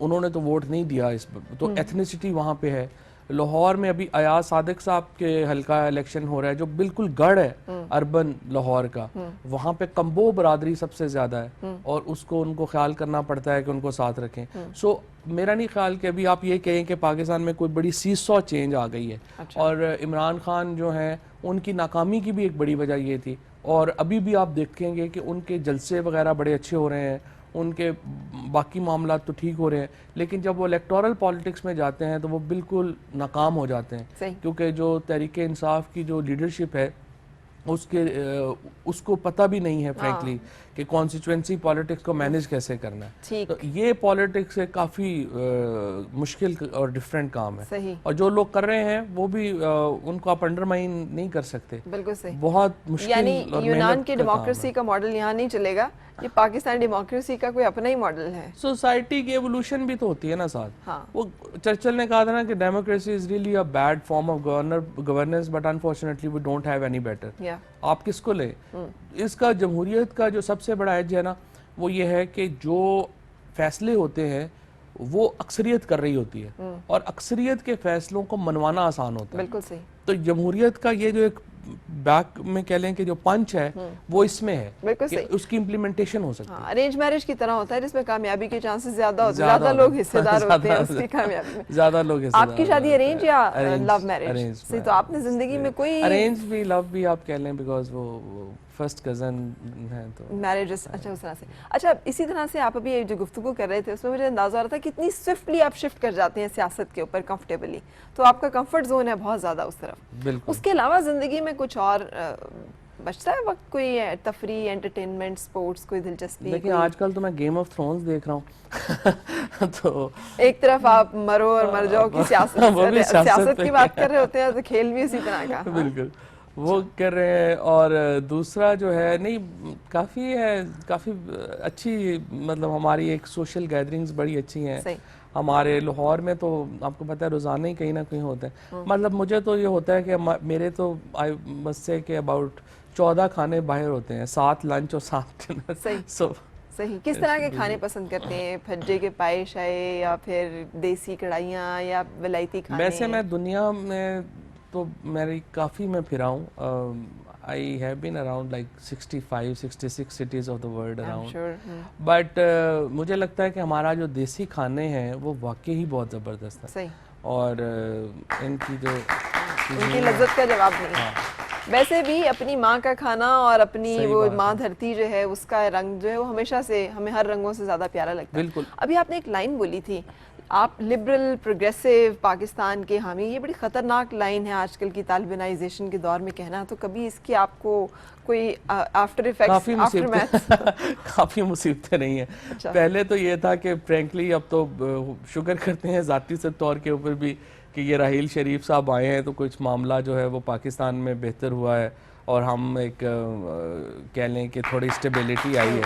उन्होंने तो वोट नहीं दिया इस पर, तो एथनिसिटी वहाँ पे है। लाहौर में अभी अयाज सादिक साहब के हल्का इलेक्शन हो रहा है जो बिल्कुल गढ़ है अर्बन लाहौर का, वहाँ पे कम्बो बरादरी सबसे ज्यादा है और उसको उनको ख्याल करना पड़ता है कि उनको साथ रखें। सो मेरा नहीं ख्याल कि अभी आप ये कहें कि पाकिस्तान में कोई बड़ी सीसॉ चेंज आ गई है। अच्छा। और इमरान खान जो हैं उनकी नाकामी की भी एक बड़ी वजह ये थी, और अभी भी आप देखेंगे कि उनके जलसे वगैरह बड़े अच्छे हो रहे हैं, उनके बाकी मामला तो ठीक हो रहे हैं, लेकिन जब वो इलेक्टोरल पॉलिटिक्स में जाते हैं तो वो बिल्कुल नाकाम हो जाते हैं, क्योंकि जो तहरीके इंसाफ की जो लीडरशिप है उसको पता भी नहीं है फ्रैंकली कि कॉन्स्टिट्यूंसी पॉलिटिक्स को मैनेज कैसे करना है। तो ये पॉलिटिक्स है काफ़ी मुश्किल और डिफरेंट काम है। सही। और जो लोग कर रहे हैं वो भी उनको आप अंडरमाइन नहीं कर सकते। बिल्कुल सही। बहुत मुश्किल। यानी यूनान की डेमोक्रेसी का मॉडल यहाँ नहीं चलेगा, ये पाकिस्तान डेमोक्रेसी का कोई अपना ही मॉडल है। सोसाइटी की एवोल्यूशन भी तो होती है ना साथ। हाँ। वो चर्चिल ने कहा था ना कि democracy is really a bad form of governance but unfortunately we don't have any better. आप किसको ले? इसका जमहूरियत का जो सबसे बड़ा एज है ना वो ये है कि जो फैसले होते हैं वो अक्सरियत कर रही होती है और अक्सरियत के फैसलों को मनवाना आसान होता है। बिल्कुल सही। तो जमहूरियत का ये जो एक बैक में कह लें कि जो पंच है वो इसमें है, बिल्कुल सही, उसकी इम्प्लीमेंटेशन हो सकती है। अरेंज मैरिज की तरह होता है जिसमें कामयाबी के चांसेस ज्यादा होते हैं, ज्यादा लोग हिस्सेदार होते हैं उसकी कामयाबी में। ज्यादा लोग हिस्सेदार। आपकी शादी अरेंज या लव मैरिज से? तो आपने जिंदगी में कोई अरेंज भी लव भी आप कह लें, बिकॉज वो फर्स्ट कजन है तो मैरिज। अच्छा, उस तरह से। अच्छा, इसी तरह से आप अभी जो गुफ्तगू कर रहे थे उसमें मुझे अंदाजा आ रहा था कितनी स्विफ्टली आप शिफ्ट कर जाते हैं सियासत के ऊपर कंफर्टेबली, तो आपका कंफर्ट जोन है बहुत ज्यादा उस तरफ। बिल्कुल। उसके अलावा जिंदगी में कुछ और बचता है वक्त कोई तफरी, एंटरटेनमेंट, स्पोर्ट्स, कोई दिलचस्पी? देखिए आजकल तो मैं गेम ऑफ थ्रोन्स देख रहा हूँ तो एक तरफ आप मरो और मर जाओ की सियासत की बात कर रहे होते हैं, तो खेल भी उसी तरह का। बिल्कुल वो कर रहे हैं। और दूसरा जो है, नहीं काफ़ी अच्छी, मतलब हमारी एक सोशल गैदरिंग्स बड़ी अच्छी हैं। हमारे लाहौर में तो आपको पता है रोज़ाना ही कहीं ना कहीं होता है। मतलब मुझे तो ये होता है कि मेरे तो आई मस्ट से कि अबाउट 14 खाने बाहर होते हैं, 7 लंच और 7 डिनर। सही। किस तरह के खाने पसंद करते हैं? फज्जे के पाए शाये, या फिर देसी कढ़ाइयाँ, या विलायती खाने? वैसे मैं दुनिया में तो मेरी काफ़ी मैं फिरा हूँ। I have been around like 65-66 cities of the world around. But मुझे लगता है कि हमारा जो देसी खाने हैं वो वाकई ही बहुत ज़बरदस्त है। और इनकी जो उनकी लज्जत का जवाब नहीं है। वैसे भी अपनी माँ का खाना और अपनी वो माँ धरती जो है, उसका रंग जो है वो हमेशा से हमें हर रंगों से ज़्यादा प्यारा लगता है। बिल्कुल। अभी आपने एक लाइन बोली थी, आप लिबरल प्रोग्रेसिव पाकिस्तान के हामी, ये बड़ी ख़तरनाक लाइन है आजकल की तालिबानाइजेशन के दौर में कहना। तो कभी इसकी आपको कोई आफ्टर इफेक्ट्स, काफ़ी मुसीबतें नहीं है। पहले तो ये था कि फ्रैंकली अब तो शुक्र करते हैं ज़ाती से तौर के ऊपर भी कि ये राहील शरीफ साहब आए हैं, तो कुछ मामला जो है वो पाकिस्तान में बेहतर हुआ है और हम एक कह लें कि थोड़ी स्टेबिलिटी आई है।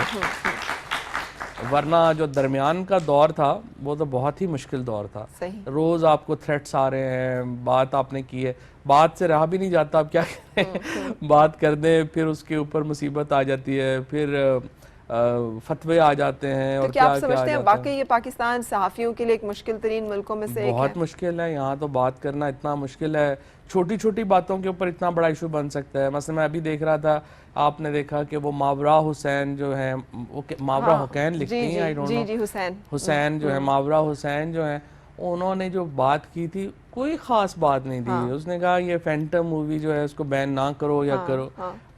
वरना जो दरमियान का दौर था वो तो बहुत ही मुश्किल दौर था। रोज़ आपको थ्रेट्स आ रहे हैं, बात आपने की है, बात से रहा भी नहीं जाता, आप क्या करें बात कर दें, फिर उसके ऊपर मुसीबत आ जाती है, फिर फतवे आ जाते हैं। तो और क्या आप समझते हैं वाकई ये पाकिस्तान सहाफ़ियों के लिए एक मुश्किल तरीन मुल्कों में से एक है? बहुत मुश्किल है, यहाँ तो बात करना इतना मुश्किल है। छोटी छोटी बातों के ऊपर इतना बड़ा इशू बन सकता है। मसलन मैं अभी देख रहा था, आपने देखा कि वो मावरा हुसैन जो है, वो मावरा हुसैन लिखती हैं, आई डोंट नो, हुसैन जो है, मावरा हुसैन जो है, उन्होंने जो बात की थी कोई ख़ास बात नहीं थी। उसने कहा ये फैंटम मूवी जो है उसको बैन ना करो या करो।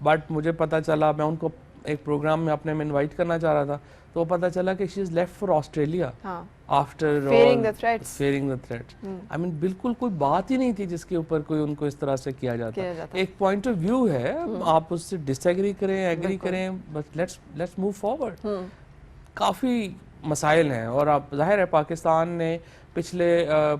बट मुझे पता चला, मैं उनको एक प्रोग्राम में अपने में इनवाइट करना चाह रहा था, तो पता चला कि she is left for Australia after fearing the threats। I mean बिल्कुल कोई बात ही नहीं थी जिसके ऊपर कोई उनको इस तरह से किया जाता। एक पॉइंट ऑफ व्यू है, आप उससे डिसएग्री करें, एग्री करें, बट लेट्स मूव फॉरवर्ड। काफ़ी मसाइल हैं और आप जाहिर है पाकिस्तान ने पिछले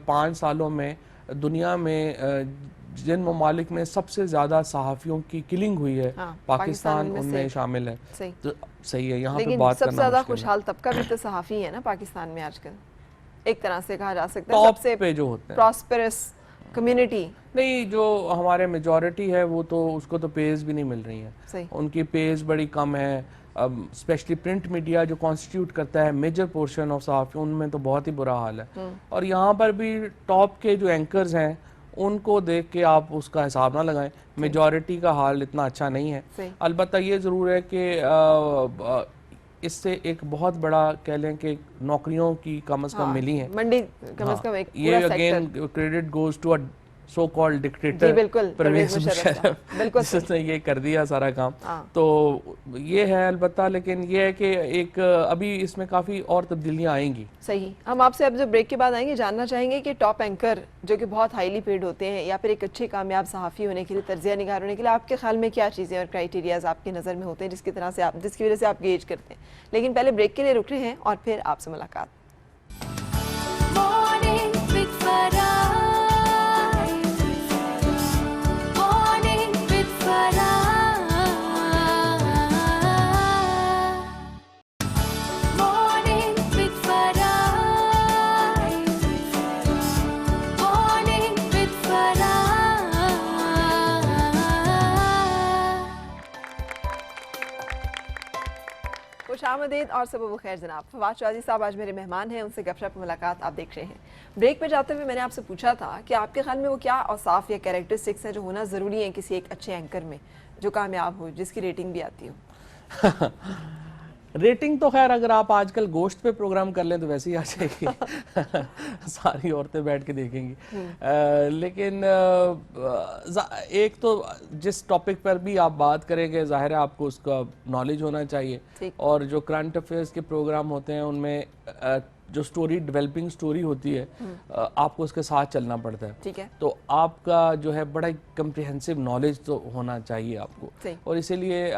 5 सालों में दुनिया में जिन ममालिक में सबसे ज़्यादा सहाफ़ियों की किलिंग हुई है, पाकिस्तान उनमें शामिल है। तो सही है, यहाँ पे बात करना सबसे ज़्यादा खुशहाल तबका भी तो सहाफ़ी है ना पाकिस्तान में आजकल, एक तरह से कहा जा सकता है। टॉप पे जो होते हैं प्रॉस्पेरस कम्युनिटी नहीं, जो हमारे मेजॉरिटी है वो तो उसको तो पेज भी नहीं मिल रही है, उनकी पेज बड़ी कम है। अब स्पेशली प्रिंट मीडिया जो कॉन्स्टिट्यूट करता है मेजर पोर्शन ऑफ सहाफ़ी, उनमें तो बहुत ही बुरा हाल है। और यहाँ पर भी टॉप के जो एंकर्स हैं उनको देख के आप उसका हिसाब ना लगाएं, मेजॉरिटी का हाल इतना अच्छा नहीं है। अलबत्ता ये ज़रूर है कि इससे एक बहुत बड़ा कह लें कि नौकरियों की कम से कम मिली हैं, मंडी कम से कम एक ये again credit goes to a so called dictator Parvez Musharraf, जिसने ये कर दिया सारा काम। तो ये है अलबत्ता, लेकिन ये है कि एक अभी इसमें काफ़ी और तब्दीलियाँ आएंगी। सही। हम आपसे अब जब ब्रेक के बाद आएंगे जानना चाहेंगे कि टॉप एंकर जो कि बहुत हाईली पेड होते हैं, या फिर एक अच्छे कामयाब सहाफ़ी होने के लिए, तर्जिया निगार होने के लिए आपके ख्याल में क्या चीज़ें और क्राइटेरियाज आपकी नज़र में होते हैं जिसकी वजह से आप गेज करते हैं। लेकिन पहले ब्रेक के लिए रुक रहे हैं और फिर आपसे मुलाकात। खुशामदीद और सब खैर जनाब। फवाद चौधरी साहब आज मेरे मेहमान हैं, उनसे गपशप मुलाकात आप देख रहे हैं। ब्रेक पे जाते हुए मैंने आपसे पूछा था कि आपके ख्याल में वो क्या औसाफ या कैरेक्टरिस्टिक्स हैं जो होना ज़रूरी है किसी एक अच्छे एंकर में, जो कामयाब हो, जिसकी रेटिंग भी आती हो। रेटिंग तो खैर अगर आप आजकल गोश्त पे प्रोग्राम कर लें तो वैसे ही आ जाएगी सारी औरतें बैठ के देखेंगी। लेकिन एक तो जिस टॉपिक पर भी आप बात करेंगे ज़ाहिर है आपको उसका नॉलेज होना चाहिए, और जो करंट अफेयर्स के प्रोग्राम होते हैं उनमें जो स्टोरी डेवलपिंग स्टोरी होती है आपको उसके साथ चलना पड़ता है। ठीक है। तो आपका जो है बड़ा कम्प्रिहेंसिव नॉलेज तो होना चाहिए आपको। और इसीलिए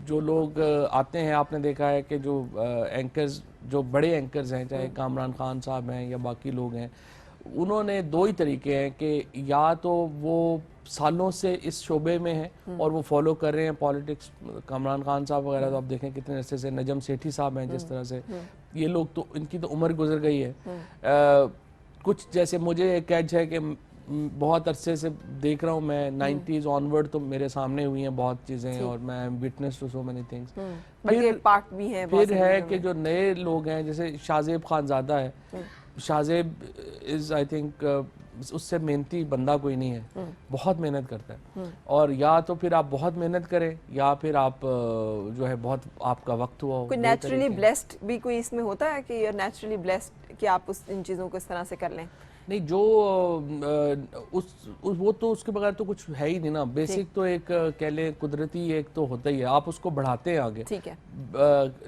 जो लोग आते हैं, आपने देखा है कि जो एंकर्स, जो बड़े एंकर्स हैं, चाहे कामरान खान साहब हैं या बाकी लोग हैं, उन्होंने दो ही तरीके हैं कि या तो वो सालों से इस शोबे में हैं और वो फॉलो कर रहे हैं पॉलिटिक्स। कामरान खान साहब वगैरह तो आप देखें कितने अरसे से, नजम सेठी साहब हैं जिस तरह से, ये लोग तो इनकी तो उम्र गुजर गई है। कुछ जैसे मुझे एक कैच है कि बहुत अरसे से देख रहा हूँ मैं, 90s ऑनवर्ड तो मेरे सामने हुई हैं बहुत चीज़ें और मैं witness to so many things. फिर पार्ट भी है, फिर है कि जो नए लोग हैं, जैसे शाहजेब खानजादा है, शाहजेब इज़ आई थिंक उससे मेहनती बंदा कोई नहीं है, बहुत मेहनत करता है। और या तो फिर आप बहुत मेहनत करें या फिर आप जो है बहुत आपका वक्त हुआ हो। कोई नेचुरली ब्लेस्ड भी कोई इसमें होता है कि यू आर नेचुरली ब्लेस्ड कि आप इन चीज़ों को इस तरह से कर लें? नहीं, जो वो तो उसके बगैर तो कुछ है ही नहीं ना। बेसिक तो एक कह लें कुदरती एक तो होता ही है, आप उसको बढ़ाते हैं आगे। ठीक है।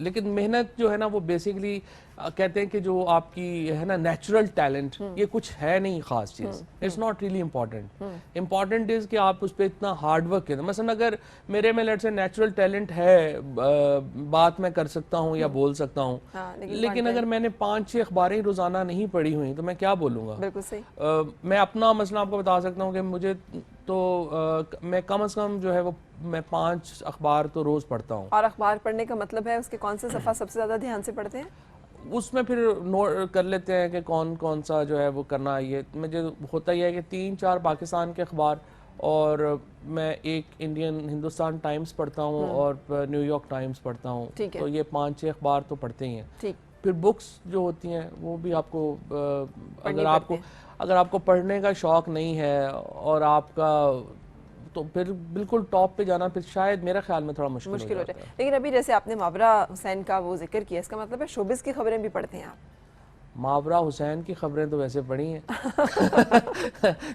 लेकिन मेहनत जो है ना वो बेसिकली कहते हैं कि जो आपकी है ना नेचुरल टैलेंट, ये कुछ है नहीं खास चीज़, it's not really important. Important is कि आप उस पर इतना हार्ड वर्क करें। मसलन अगर मेरे में लेट्स से नेचुरल टैलेंट है, बात मैं कर सकता हूँ या बोल सकता हूँ, लेकिन अगर मैंने 5-6 अखबारें रोज़ाना नहीं पढ़ी हुई तो मैं क्या बोलूँगा? बिल्कुल सही। मैं अपना मसला आपको बता सकता हूँ कि मुझे तो मैं कम से कम जो है वो मैं 5 अखबार तो रोज़ पढ़ता हूँ। और अखबार पढ़ने का मतलब है उसके कौन सा सफ़ा सबसे ज़्यादा ध्यान से पढ़ते हैं? उसमें फिर नोट कर लेते हैं कि कौन कौन सा जो है वो करना है। ये मुझे होता ही है कि 3-4 पाकिस्तान के अखबार और मैं एक इंडियन हिंदुस्तान टाइम्स पढ़ता हूँ और न्यूयॉर्क टाइम्स पढ़ता हूँ। तो ये 5-6 अखबार तो पढ़ते ही हैं। ठीक। फिर बुक्स जो होती हैं वो भी आपको अगर आपको पढ़ने का शौक़ नहीं है और आपका, तो फिर बिल्कुल टॉप पे जाना फिर शायद मेरा ख्याल में थोड़ा मुश्किल हो जाए। लेकिन अभी जैसे आपने मावरा हुसैन का वो जिक्र किया, इसका मतलब है शोबिस की खबरें भी पढ़ते हैं आप? मावरा हुसैन की खबरें तो वैसे पढ़ी हैं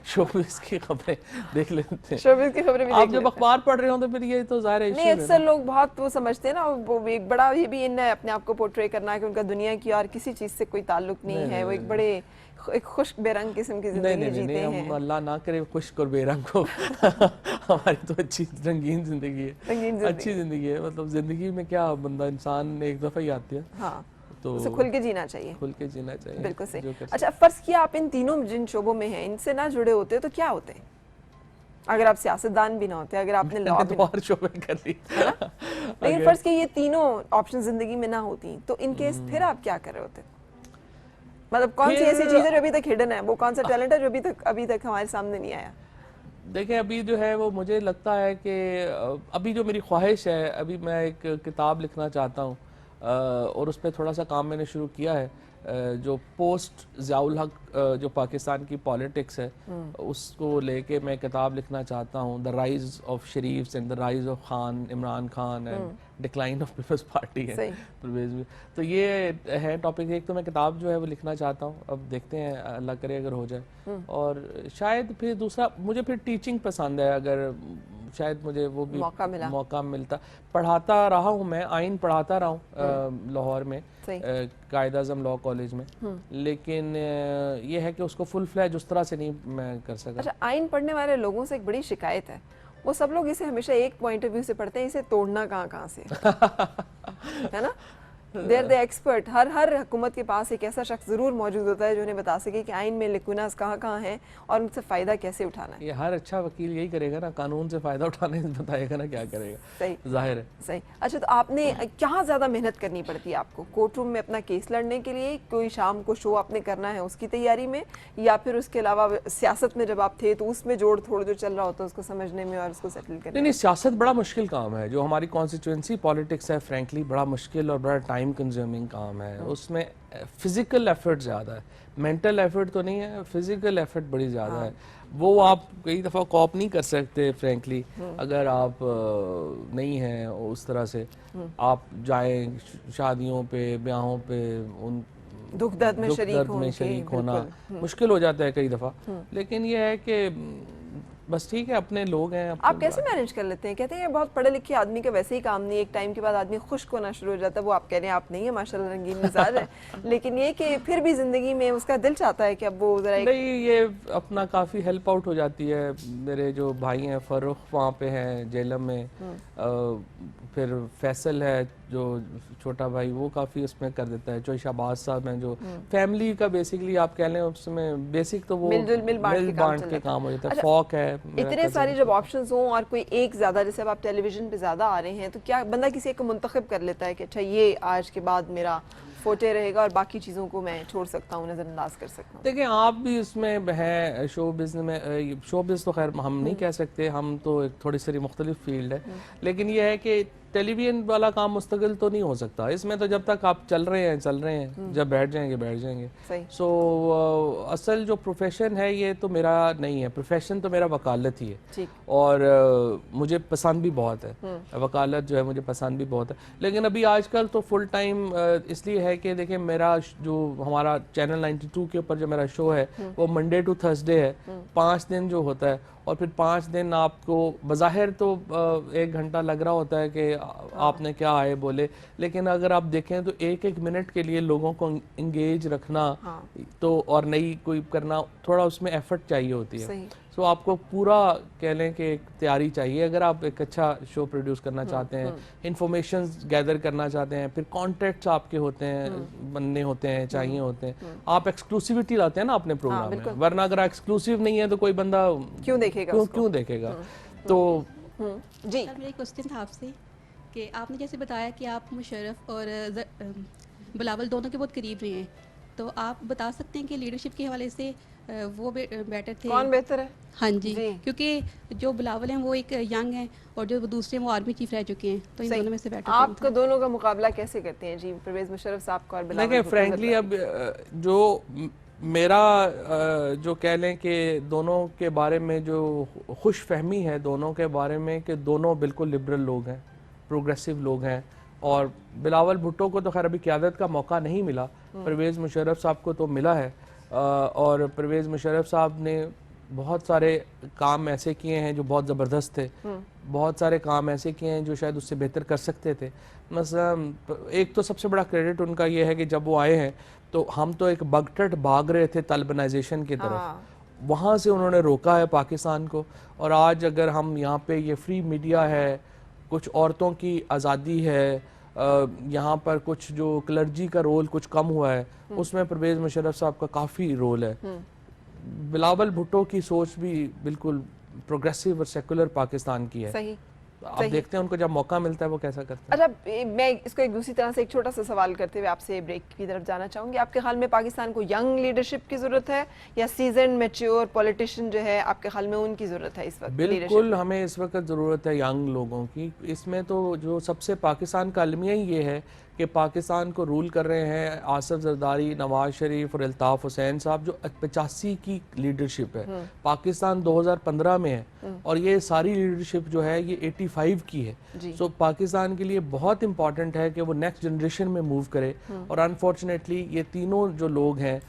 शोबिस की खबरें देख लेते हैं। शोबिस की खबरें भी आप जब अखबार पढ़ रहे हो तो फिर ये तो ज़ाहिर है। नहीं, अक्सर लोग बहुत वो समझते हैं ना, वो एक बड़ा ये भी इन अपने आप को पोर्ट्रे करना है कि उनका दुनिया की और किसी चीज़ से कोई ताल्लुक नहीं है, वो एक बड़े एक खुश्क बेरंग किस्म की जिंदगी जीते हैं। हम अल्लाह ना करे खुश्क और बेरंग को हमारी तो अच्छी रंगीन जिंदगी है, अच्छी जिंदगी है। मतलब जिंदगी में क्या, बंदा इंसान एक दफ़ा ही आती है। हाँ, तो उसे खुल के जीना चाहिए। खुल के जीना चाहिए, बिल्कुल सही। अच्छा, फर्ज किया आप इन तीनों जिन शोबों में हैं इनसे ना जुड़े होते तो क्या होते? अगर आप सियासतदान भी ना होते, अगर आपने लॉ तो और शोबे कर ली, लेकिन फर्ज किया ये तीनों ऑप्शन जिंदगी में ना होती तो इन केस फिर आप क्या कर रहे होते? मतलब कौन सी ऐसी चीज़ है जो अभी तक हिडन है, वो कौन सा टैलेंट है जो अभी तक हमारे सामने नहीं आया? देखें, अभी जो है वो मुझे लगता है कि अभी जो मेरी ख्वाहिश है, अभी मैं एक किताब लिखना चाहता हूँ और उस पर थोड़ा सा काम मैंने शुरू किया है। जो पोस्ट ज़ियाउल हक जो पाकिस्तान की पॉलिटिक्स है उसको लेके मैं किताब लिखना चाहता हूँ, the rise of Sharifs and the rise of Khan, Imran Khan and decline of peoples party है परवेज। तो ये है टॉपिक। एक तो मैं किताब जो है वो लिखना चाहता हूँ, अब देखते हैं अल्लाह करे अगर हो जाए। और शायद फिर दूसरा मुझे फिर टीचिंग पसंद है, अगर शायद मुझे वो भी मौका मिलता। पढ़ाता रहा हूँ मैं, आइन पढ़ाता रहा हूँ लाहौर में कायद आज़म लॉ कॉलेज में, लेकिन ये है कि उसको फुल फ्लैज उस तरह से नहीं मैं कर सका। अच्छा, आइन पढ़ने वाले लोगों से एक बड़ी शिकायत है, वो सब लोग इसे हमेशा एक पॉइंट ऑफ व्यू से पढ़ते हैं, इसे तोड़ना कहाँ से है ना? They are the expert. हर हुकूमत के पास एक ऐसा शख्स जरूर मौजूद होता है जो उन्हें बता सके कि आइन में लिकुनास कहाँ हैं और उनसे फ़ायदा कैसे उठाना है। ये हर अच्छा वकील यही करेगा ना, कानून से फ़ायदा उठाने बताएगा ना क्या करेगा। सही, जाहिर है। सही। अच्छा, तो आपने क्या ज़्यादा मेहनत करनी पड़ती है आपको कोर्ट रूम में अपना केस लड़ने के लिए? कोई शाम को शो आपने करना है उसकी तैयारी में, या फिर उसके अलावा सियासत में जब आप थे तो उसमें जोड़ थोड़ जो चल रहा होता है उसको समझने में और उसको सेटल करने में? नहीं, सियासत बड़ा मुश्किल काम है। जो हमारी कॉन्स्टिट्यूंसी पॉलिटिक्स है फ्रेंकली बड़ा मुश्किल और बड़ा टाइम कंज्यूमिंग काम है। उसमें फिजिकल एफर्ट ज़्यादा है, मेंटल एफर्ट तो नहीं है, फिजिकल एफर्ट बड़ी ज़्यादा है। वो आप कई दफ़ा कॉप नहीं कर सकते फ्रेंकली, अगर आप नहीं हैं उस तरह से। आप जाएं शादियों पे, ब्याहों पे, उन दुख दर्द में शरीक होना मुश्किल हो जाता है कई दफ़ा। लेकिन ये है कि बस ठीक है, अपने लोग हैं। आप कैसे मैनेज कर लेते हैं? कहते हैं बहुत पढ़े लिखे आदमी का वैसे ही काम नहीं, एक टाइम के बाद आदमी खुश्क होना शुरू हो जाता है। वो आप कह रहे हैं आप नहीं है, माशाल्लाह रंगीन मिजाज है, लेकिन ये कि फिर भी जिंदगी में उसका दिल चाहता है कि अब वो जरा नहीं, ये अपना काफ़ी हेल्प आउट हो जाती है। मेरे जो भाई हैं फरुख वहाँ पे हैं जेलम में, फिर फैसल है जो छोटा भाई, वो काफ़ी उसमें कर देता है। जो शहबाज साहब हैं जो फैमिली का बेसिकली आप कह लें उसमें बेसिक तो वो मिल बांट के काम हो जाता है। फॉक है, इतने सारे जब ऑप्शंस हों और कोई एक ज़्यादा, जैसे अब आप टेलीविजन पे ज़्यादा आ रहे हैं, तो क्या बंदा किसी एक को मुंतखब कर लेता है कि अच्छा ये आज के बाद मेरा फोटे रहेगा और बाकी चीज़ों को मैं छोड़ सकता हूँ, नज़रअंदाज कर सकता हूँ? देखिए आप भी इसमें हैं शो बिज़नेस में। शो बिज़नेस तो खैर हम नहीं कह सकते, हम तो एक थोड़ी सी मुख्तलिफ फील्ड है, लेकिन ये है कि टेलीविजन वाला काम मुस्तकिल तो नहीं हो सकता। इसमें तो जब तक आप चल रहे हैं, जब बैठ जाएंगे। सो असल जो प्रोफेशन है ये तो मेरा नहीं है, प्रोफेशन तो मेरा वकालत ही है, और मुझे पसंद भी बहुत है वकालत जो है, मुझे पसंद भी बहुत है। लेकिन अभी आजकल तो फुल टाइम इसलिए है कि देखिए मेरा जो हमारा चैनल 92 के ऊपर जो मेरा शो है वो मंडे टू थर्सडे है, 5 दिन जो होता है, और फिर 5 दिन आपको बज़ाहिर तो 1 घंटा लग रहा होता है कि आपने क्या आए बोले, लेकिन अगर आप देखें तो एक एक मिनट के लिए लोगों को इंगेज रखना तो और नई कोई करना, थोड़ा उसमें एफर्ट चाहिए होती है। सो आपको पूरा कह लें कि एक तैयारी चाहिए अगर आप एक अच्छा शो प्रोड्यूस करना चाहते हैं, इंफॉर्मेशन गैदर करना चाहते हैं, फिर कॉन्टेक्ट्स आपके होते हैं, बनने होते हैं, चाहिए होते हैं। आप एक्सक्लूसिविटी लाते हैं ना अपने प्रोग्राम में, वरना अगर एक्सक्लूसिव नहीं है तो कोई बंदा क्यों देखेगा? तो जी मेरा क्वेश्चन था आपसे कि आपने जैसे बताया कि आप मुशर्रफ और बिलावल दोनों के बहुत करीब रहे हैं, तो आप बता सकते हैं कि लीडरशिप के हवाले से वो बेटर थे? कौन बेहतर है? हाँ जी, क्योंकि जो बिलावल हैं वो एक यंग हैं और जो दूसरे वो आर्मी चीफ रह चुके हैं, तो इन दोनों में से बेटर आप दोनों का मुकाबला कैसे करते हैं जी, परवेज मुशर्रफ साहब का और बिलावल? देखिए फ्रैंकली अब जो मेरा जो कह लें कि दोनों के बारे में जो खुश फहमी है दोनों के बारे में कि दोनों बिल्कुल लिबरल लोग हैं, प्रोग्रेसिव लोग हैं, और बिलावल भुट्टो को तो खैर अभी क़यादत का मौका नहीं मिला, परवेज़ मुशर्रफ साहब को तो मिला है, और परवेज़ मुशर्रफ साहब ने बहुत सारे काम ऐसे किए हैं जो बहुत ज़बरदस्त थे, बहुत सारे काम ऐसे किए हैं जो शायद उससे बेहतर कर सकते थे। मसलन एक तो सबसे बड़ा क्रेडिट उनका ये है कि जब वो आए हैं तो हम तो एक बगटट भाग रहे थे तालिबानाइजेशन की तरफ, वहाँ से उन्होंने रोका है पाकिस्तान को, और आज अगर हम यहाँ पे ये फ्री मीडिया है, कुछ औरतों की आज़ादी है, यहाँ पर कुछ जो क्लर्जी का रोल कुछ कम हुआ है, उसमें परवेज़ मुशर्रफ साहब का काफ़ी रोल है। बिलावल भुट्टो की सोच भी बिल्कुल प्रोग्रेसिव और सेकुलर पाकिस्तान की है। सही। आप देखते हैं उनको जब मौका मिलता है वो कैसा करते हैं। अच्छा, मैं इसको एक दूसरी तरह से एक छोटा सा सवाल करते हुए आपसे ब्रेक की तरफ जाना चाहूँगी। आपके ख्याल में पाकिस्तान को यंग लीडरशिप की ज़रूरत है या सीजन मैच्योर पॉलिटिशियन जो है, आपके ख्याल में उनकी ज़रूरत है इस वक्त? बिल्कुल हमें इस वक्त ज़रूरत है यंग लोगों की। इसमें तो जो सबसे पाकिस्तान का अलमिया ही ये है कि पाकिस्तान को रूल कर रहे हैं आसिफ जरदारी, नवाज शरीफ और अल्ताफ़ हुसैन साहब, जो 85 की लीडरशिप है। पाकिस्तान 2015 में है और ये सारी लीडरशिप जो है ये 85 की है। सो पाकिस्तान के लिए बहुत इंपॉर्टेंट है कि वो नेक्स्ट जनरेशन में मूव करे, और अनफॉर्चुनेटली ये तीनों जो लोग हैं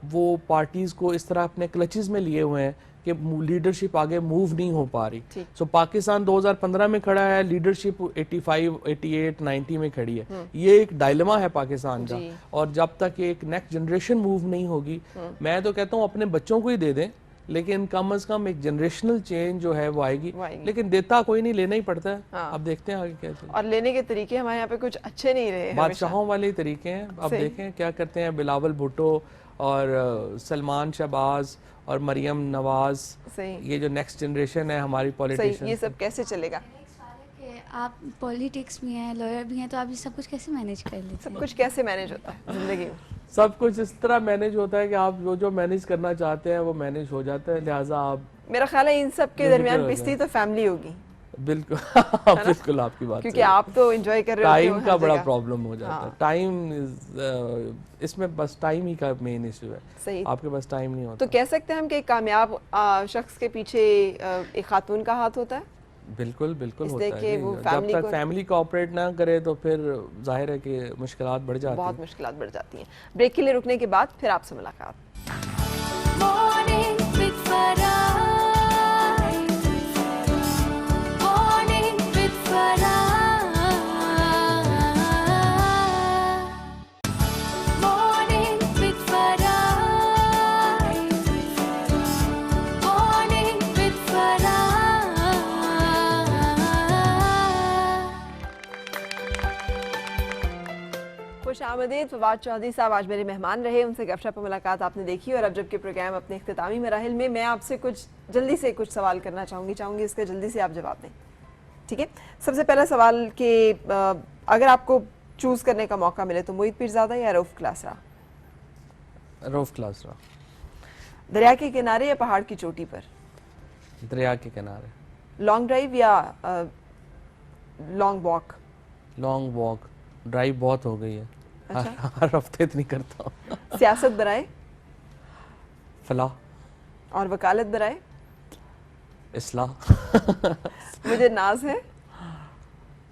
वो पार्टीज़ को इस तरह अपने क्लचेस में लिए हुए हैं कि लीडरशिप आगे मूव नहीं हो पा रही। सो पाकिस्तान 2015 में खड़ा है, लीडरशिप 85, 88, 90 में खड़ी है। ये एक डायलेमा है पाकिस्तान का, और जब तक एक नेक्स्ट जनरेशन मूव नहीं होगी, मैं तो कहता हूँ अपने बच्चों को ही दे दें, लेकिन कम अज कम एक जनरेशनल चेंज जो है वो आएगी। लेकिन देता कोई नहीं, लेना ही पड़ता है। अब देखते हैं आगे क्या चलता है। और लेने के तरीके हमारे यहाँ पे कुछ अच्छे नहीं रहे, बादशाहों वाले तरीके हैं। अब देखें क्या करते हैं बिलावल भुट्टो और सलमान शहबाज और मरियम नवाज, ये जो नेक्स्ट जनरेशन है हमारी पॉलिटिशियन, ये सब कैसे चलेगा? आप पॉलिटिक्स में हैं, लॉयर भी हैं, तो आप ये सब कुछ कैसे मैनेज कर लेते हैं? सब कुछ कैसे मैनेज होता है जिंदगी में? सब कुछ इस तरह मैनेज होता है कि आप जो मैनेज करना चाहते हैं वो मैनेज हो जाता है, लिहाजा आप, मेरा ख्याल है इन सब के दरमियान पिसती तो फैमिली होगी। बिल्कुल बिल्कुल आपकी बात, क्योंकि आप तो एंजॉय कर रहे हो, टाइम का बड़ा प्रॉब्लम हो जाता है। टाइम इसमें बस टाइम ही का मेन इशू है। सही, आपके पास टाइम नहीं होता। तो कह सकते हैं हम कि एक कामयाब शख्स के पीछे एक खातून का हाथ होता है। बिल्कुल बिल्कुल होता है। जब तक फैमिली कोऑपरेट ना करे तो फिर जाहिर है कि मुश्किलात बढ़ जाती हैं, बहुत मुश्किलात बढ़ जाती हैं। ब्रेक के लिए रुकने के बाद फिर आपसे मुलाकात। आमदीद। फवाद चौधरी साहब आज मेरे मेहमान रहे, उनसे गपशप मुलाकात आपने देखी। और अब जबकि प्रोग्राम अपने इख्तितामी मराहिल में, मैं आपसे कुछ जल्दी से कुछ सवाल करना चाहूँगी इसका जल्दी से आप जवाब दें, ठीक है। सबसे पहला सवाल कि अगर आपको चूज़ करने का मौका मिले तो मोहित पीरज़ादा या रऊफ़ क्लासरा? रऊफ़ क्लासरा। दरिया के किनारे या पहाड़ की चोटी पर? दरिया के किनारे। लॉन्ग ड्राइव या long walk? Long walk. Drive बहुत हो गई है। अच्छा। हर हफ्ते इतनी करता हूँ। सियासत बराए? फलाह। और वकालत बराए? इस्लाह। मुझे नाज है?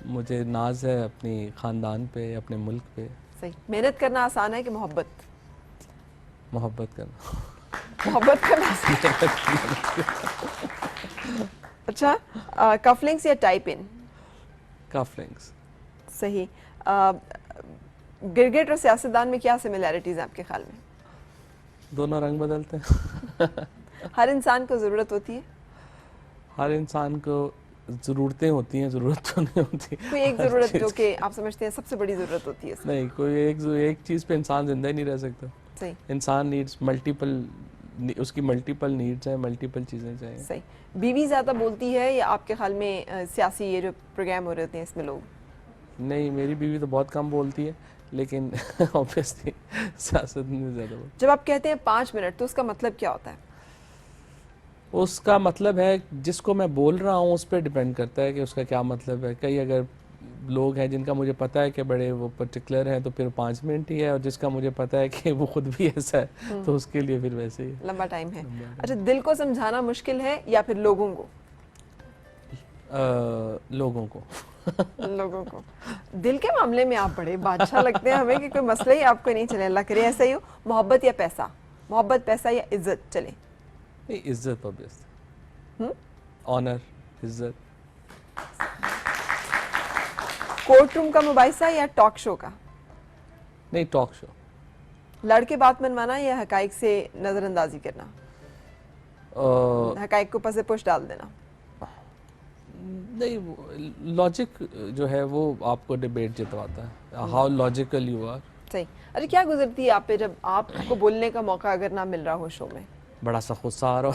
मुझे नाज है अपनी ख़ानदान पे, अपने मुल्क पे। सही। मेहनत करना आसान है कि मोहब्बत? मोहब्बत करना। मोहब्बत करना आसान है। अच्छा, कफलिंग्स या टाइप इन? कफलिंग्स। सही। गिरगिट और सियासतदान में क्या सिमिलैरिटीज़ हैं आपके ख्याल में? दोनों रंग बदलते हैं। हर इंसान को ज़रूरत होती है? हर इंसान को ज़रूरतें होती हैं, ज़रूरत तो नहीं होती। कोई एक ज़रूरत जो कि आप समझते हैं सबसे बड़ी ज़रूरत होती है इसकी? नहीं, कोई एक चीज़ पे इंसान जिंदा ही नहीं रह सकता। सही। इंसान नीड्स मल्टीपल, उसकी मल्टीपल नीड्स हैं, मल्टीपल चीज़ें चाहिए। सही। बीवी ज़्यादा बोलती है या आपके ख्याल में सियासी ये जो प्रोग्राम हो रहे होते हैं इसमें लोग? नहीं, मेरी बीवी तो बहुत कम बोलती है, लेकिन ऑब्वियसली सियासत में ज़्यादा बोलती। जब आप कहते हैं 5 मिनट तो उसका मतलब क्या होता है? उसका मतलब है जिसको मैं बोल रहा हूँ उस पर डिपेंड करता है कि उसका क्या मतलब है। कई अगर लोग हैं जिनका मुझे पता है कि बड़े वो पर्टिकुलर हैं तो फिर 5 मिनट ही है, और जिसका मुझे पता है कि वो खुद भी ऐसा है तो उसके लिए फिर वैसे ही लंबा टाइम है। अच्छा, दिल को समझाना मुश्किल है या फिर लोगों को? लोगों को। लोगों को। दिल के मामले में आप बड़े बादशाह लगते हैं हमें कि कोई मसला ही आपको नहीं चले। अल्लाह करे ऐसा ही हो। मोहब्बत या पैसा? मोहब्बत, पैसा या इज्जत? चले नहीं, इज्जत ऑब्वियसली। ऑनर, इज्जत। कोर्ट रूम का मुबाहिसा या टॉक शो का? नहीं, टॉक शो। लड़के बात मनवाना या हकाइक से नजरअंदाजी करना? हकाइक को पसे पुश डाल देना? नहीं, लॉजिक जो है वो आपको डिबेट जितवाता है। How logical you are. सही। अरे क्या गुजरती है आप पे जब आपको बोलने का मौका अगर ना मिल रहा हो शो में? बड़ा सा गुस्सा आ रहा।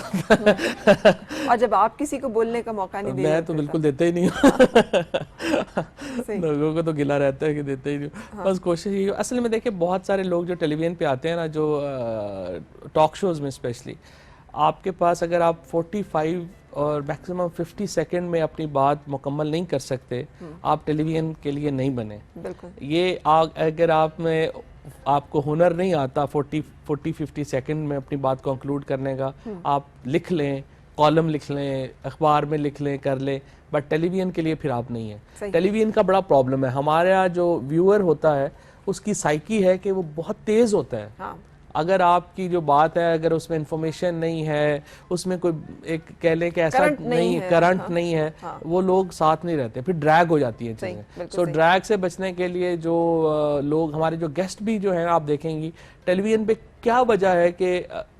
और जब आप किसी को बोलने का मौका नहीं दे? मैं तो बिल्कुल देता ही नहीं हूँ। लोगों को तो गिला रहता है कि देते ही नहीं हूँ। हाँ। बस कोशिश ये, असल में देखिए बहुत सारे लोग जो टेलीविजन पे आते हैं ना, जो टॉक शोज में स्पेशली, आपके पास अगर आप 45 और मैक्सिमम 50 सेकंड में अपनी बात मुकम्मल नहीं कर सकते, आप टेलीविजन के लिए नहीं बने। बिल्कुल। ये अगर आपको हुनर नहीं आता 40-50 सेकंड में अपनी बात कंक्लूड करने का, आप लिख लें, कॉलम लिख लें, अखबार में लिख लें, कर लें, बट टेलीविजन के लिए फिर आप नहीं है। टेलीविजन का बड़ा प्रॉब्लम है, हमारा जो व्यूअर होता है उसकी साइकी है कि वो बहुत तेज़ होता है। हाँ। अगर आपकी जो बात है, अगर उसमें इंफॉर्मेशन नहीं है, उसमें कोई एक कह लें कि ऐसा नहीं है, करंट नहीं है, हाँ। वो लोग साथ नहीं रहते, फिर ड्रैग हो जाती है चीज़ें। सो ड्रैग से बचने के लिए जो लोग, हमारे जो गेस्ट भी जो हैं आप देखेंगी टेलीविजन पे, क्या वजह है कि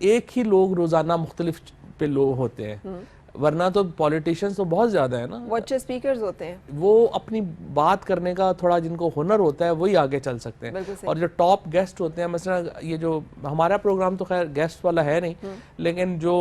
एक ही लोग रोज़ाना मुख्तलिफ पे लोग होते हैं, वरना तो पॉलिटिशियंस तो बहुत ज़्यादा है ना, वो अच्छे स्पीकर्स होते हैं, वो अपनी बात करने का थोड़ा जिनको हुनर होता है वही आगे चल सकते हैं। और जो टॉप गेस्ट होते हैं, मसलन ये जो हमारा प्रोग्राम तो खैर गेस्ट वाला है नहीं, लेकिन जो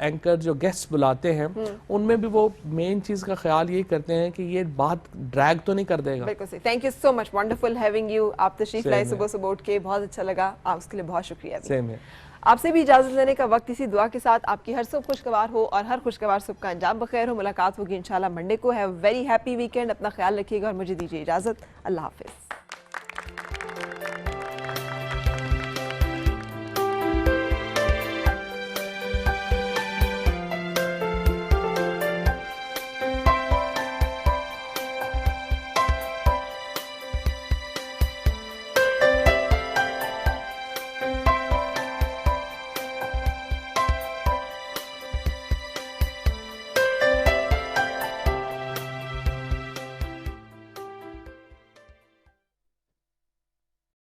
एंकर जो गेस्ट बुलाते हैं उनमें भी वो मेन चीज़ का ख्याल यही करते हैं कि ये बात ड्रैग तो नहीं कर देगा। बिल्कुल सही। Thank you so much, wonderful having you. आप तशरीफ लाए सुबह सुबह उठ के, बहुत अच्छा लगा, आप उसके लिए बहुत शुक्रिया। सेम है। आपसे भी इजाजत लेने का वक्त इसी दुआ के साथ, आपकी हर सुबह खुशगवार हो और हर खुशगवार सुबह का अंजाम बखैर हो। मुलाकात होगी इंशाल्लाह मंडे को। हैव वेरी हैप्पी वीकेंड, अपना ख्याल रखिएगा और मुझे दीजिए इजाजत। अल्लाह हाफिज़।